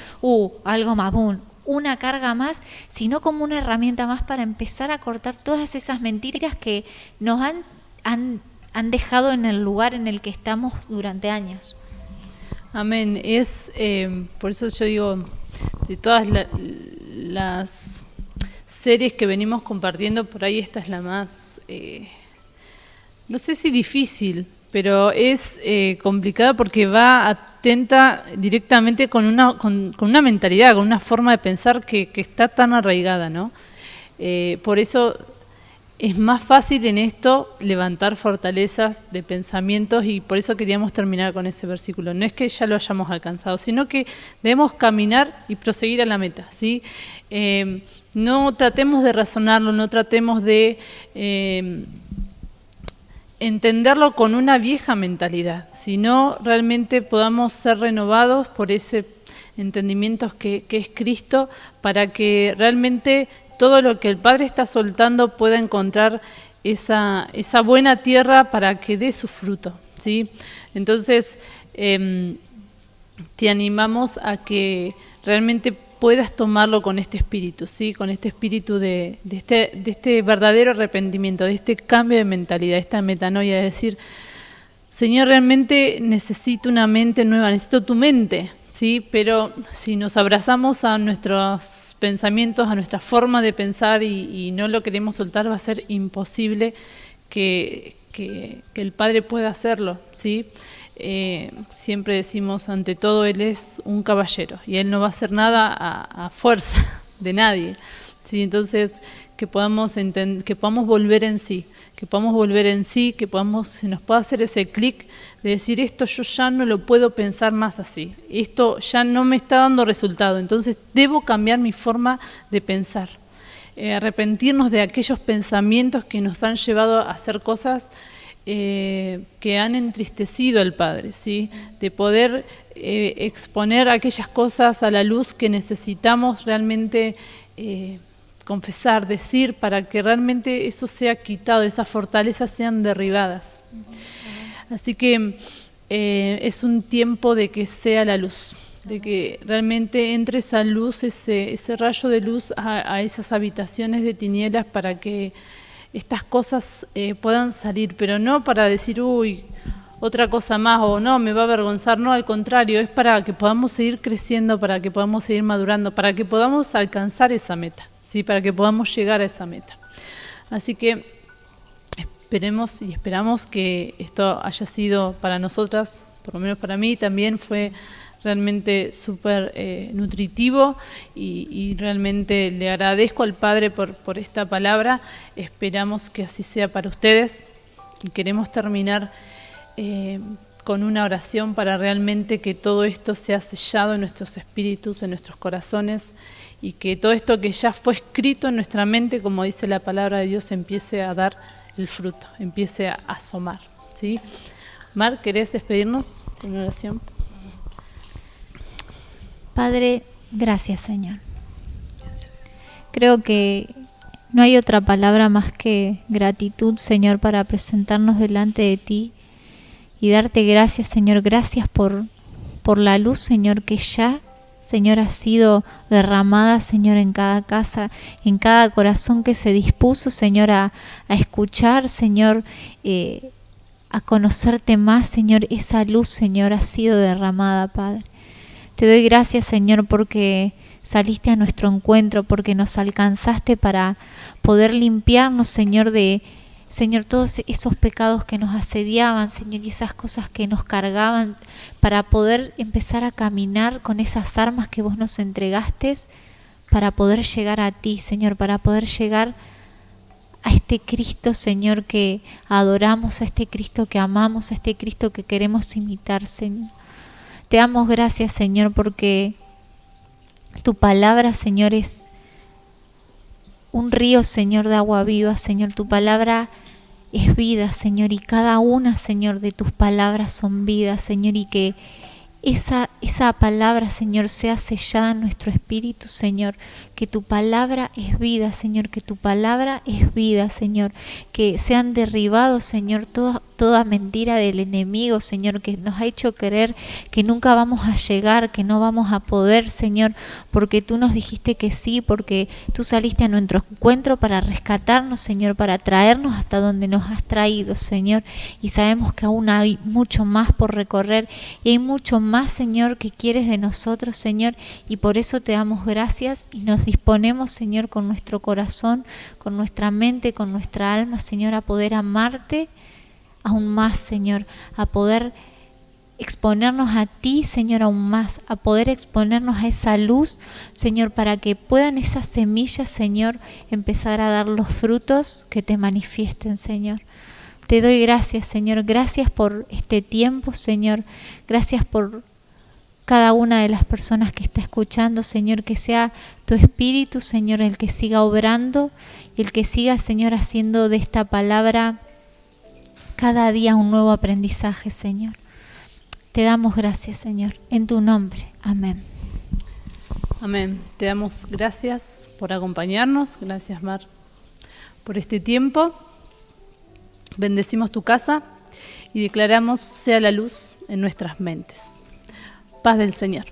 algo más, una carga más, sino como una herramienta más para empezar a cortar todas esas mentiras que nos han dejado en el lugar en el que estamos durante años. Amén. Por eso yo digo, de todas las series que venimos compartiendo, por ahí esta es la más, no sé si difícil, pero es complicada porque va atenta directamente con una mentalidad, con una forma de pensar que está tan arraigada, ¿no? Por eso es más fácil en esto levantar fortalezas de pensamientos, y por eso queríamos terminar con ese versículo. No es que ya lo hayamos alcanzado, sino que debemos caminar y proseguir a la meta, ¿sí? No tratemos de razonarlo, no tratemos de entenderlo con una vieja mentalidad, sino realmente podamos ser renovados por ese entendimiento que es Cristo, para que realmente todo lo que el Padre está soltando pueda encontrar esa buena tierra para que dé su fruto, ¿sí? Entonces, te animamos a que realmente puedas tomarlo con este espíritu, ¿sí? Con este espíritu de este verdadero arrepentimiento, de este cambio de mentalidad, esta metanoia, de decir, Señor, realmente necesito una mente nueva, necesito tu mente, ¿sí? Pero si nos abrazamos a nuestros pensamientos, a nuestra forma de pensar y no lo queremos soltar, va a ser imposible que el Padre pueda hacerlo, ¿sí? Siempre decimos, ante todo, Él es un caballero y Él no va a hacer nada a fuerza de nadie, ¿sí? Entonces, que podamos volver en sí, que se nos pueda hacer ese clic de decir, esto yo ya no lo puedo pensar más así, esto ya no me está dando resultado, entonces debo cambiar mi forma de pensar. Arrepentirnos de aquellos pensamientos que nos han llevado a hacer cosas que han entristecido al Padre, ¿sí? De poder exponer aquellas cosas a la luz que necesitamos realmente confesar, decir, para que realmente eso sea quitado, esas fortalezas sean derribadas. Así que es un tiempo de que sea la luz, de que realmente entre esa luz, ese rayo de luz a esas habitaciones de tinieblas para que estas cosas puedan salir, pero no para decir, uy, otra cosa más, o no, me va a avergonzar, no, al contrario, es para que podamos seguir creciendo, para que podamos seguir madurando, para que podamos alcanzar esa meta, ¿sí? Para que podamos llegar a esa meta. Así que esperamos que esto haya sido para nosotras, por lo menos para mí, también fue realmente súper nutritivo y realmente le agradezco al Padre por esta palabra. Esperamos que así sea para ustedes y queremos terminar con una oración para realmente que todo esto sea sellado en nuestros espíritus, en nuestros corazones y que todo esto que ya fue escrito en nuestra mente, como dice la palabra de Dios, empiece a dar el fruto, empiece a asomar, ¿sí? Mar, ¿querés despedirnos con una oración? Padre, gracias, Señor. Creo que no hay otra palabra más que gratitud, Señor, para presentarnos delante de ti y darte gracias, Señor. Gracias por la luz, Señor, que ya, Señor, ha sido derramada, Señor, en cada casa, en cada corazón que se dispuso, Señor, a escuchar, Señor, a conocerte más, Señor. Esa luz, Señor, ha sido derramada, Padre. Te doy gracias, Señor, porque saliste a nuestro encuentro, porque nos alcanzaste para poder limpiarnos, Señor, Señor, todos esos pecados que nos asediaban, Señor, y esas cosas que nos cargaban, para poder empezar a caminar con esas armas que vos nos entregaste, para poder llegar a ti, Señor, para poder llegar a este Cristo, Señor, que adoramos, a este Cristo que amamos, a este Cristo que queremos imitar, Señor. Te damos gracias, Señor, porque tu palabra, Señor, es un río, Señor, de agua viva, Señor. Tu palabra es vida, Señor, y cada una, Señor, de tus palabras son vida, Señor, y que esa palabra, Señor, sea sellada en nuestro espíritu, Señor. Que tu palabra es vida, Señor, que tu palabra es vida, Señor. Que sean derribados, Señor, toda mentira del enemigo, Señor, que nos ha hecho creer que nunca vamos a llegar, que no vamos a poder, Señor, porque tú nos dijiste que sí, porque tú saliste a nuestro encuentro para rescatarnos, Señor, para traernos hasta donde nos has traído, Señor. Y sabemos que aún hay mucho más por recorrer y hay mucho más, Señor, que quieres de nosotros, Señor, y por eso te damos gracias y nos disponemos, Señor, con nuestro corazón, con nuestra mente, con nuestra alma, Señor, a poder amarte aún más, Señor, a poder exponernos a ti, Señor, aún más, a poder exponernos a esa luz, Señor, para que puedan esas semillas, Señor, empezar a dar los frutos que te manifiesten, Señor. Te doy gracias, Señor, gracias por este tiempo, Señor, gracias por cada una de las personas que está escuchando, Señor, que sea tu Espíritu, Señor, el que siga obrando y el que siga, Señor, haciendo de esta palabra cada día un nuevo aprendizaje, Señor. Te damos gracias, Señor, en tu nombre. Amén. Amén. Te damos gracias por acompañarnos. Gracias, Mar, por este tiempo. Bendecimos tu casa y declaramos sea la luz en nuestras mentes. Paz del Señor.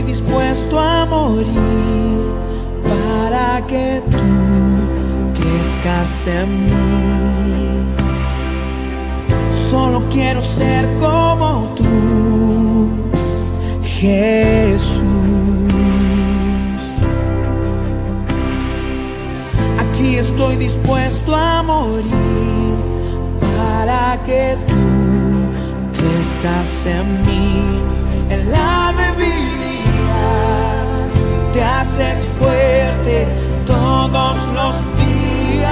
estoy dispuesto a morir para que tú crezcas en mí. Solo quiero ser como tú, Jesús. Aquí estoy dispuesto a morir para que tú crezcas en mí. En la debilidad te haces fuerte todos los días,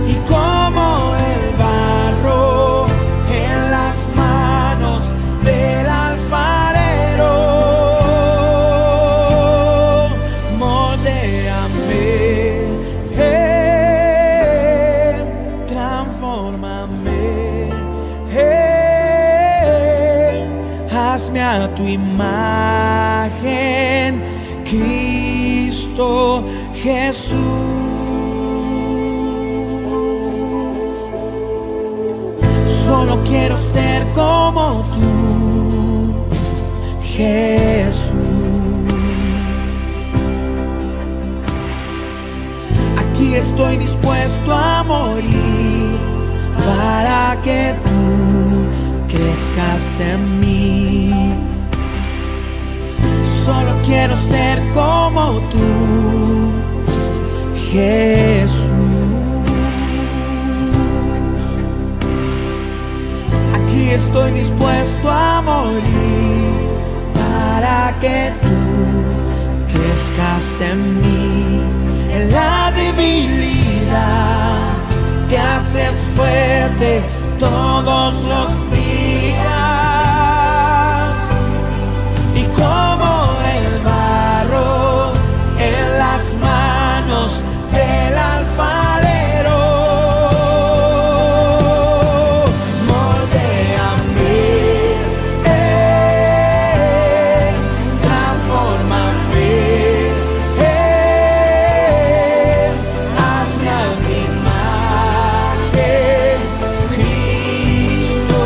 y como el barro en las manos del alfarero, moldéame, transfórmame, hazme a tu imagen, Cristo Jesús. Solo quiero ser como tú, Jesús. Aquí estoy dispuesto a morir para que tú crezcas en mí. Solo quiero ser como tú, Jesús. Aquí estoy dispuesto a morir para que tú crezcas en mí. En la debilidad te haces fuerte todos los días, y como el barro en las manos del alfarero, moldéame, transfórmame, hazme a mi imagen, Cristo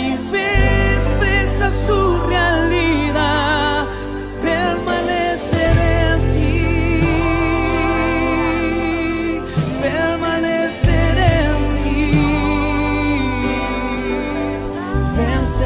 mi fe expresa su realidad. Permaneceré en ti, permaneceré en ti. Venceré.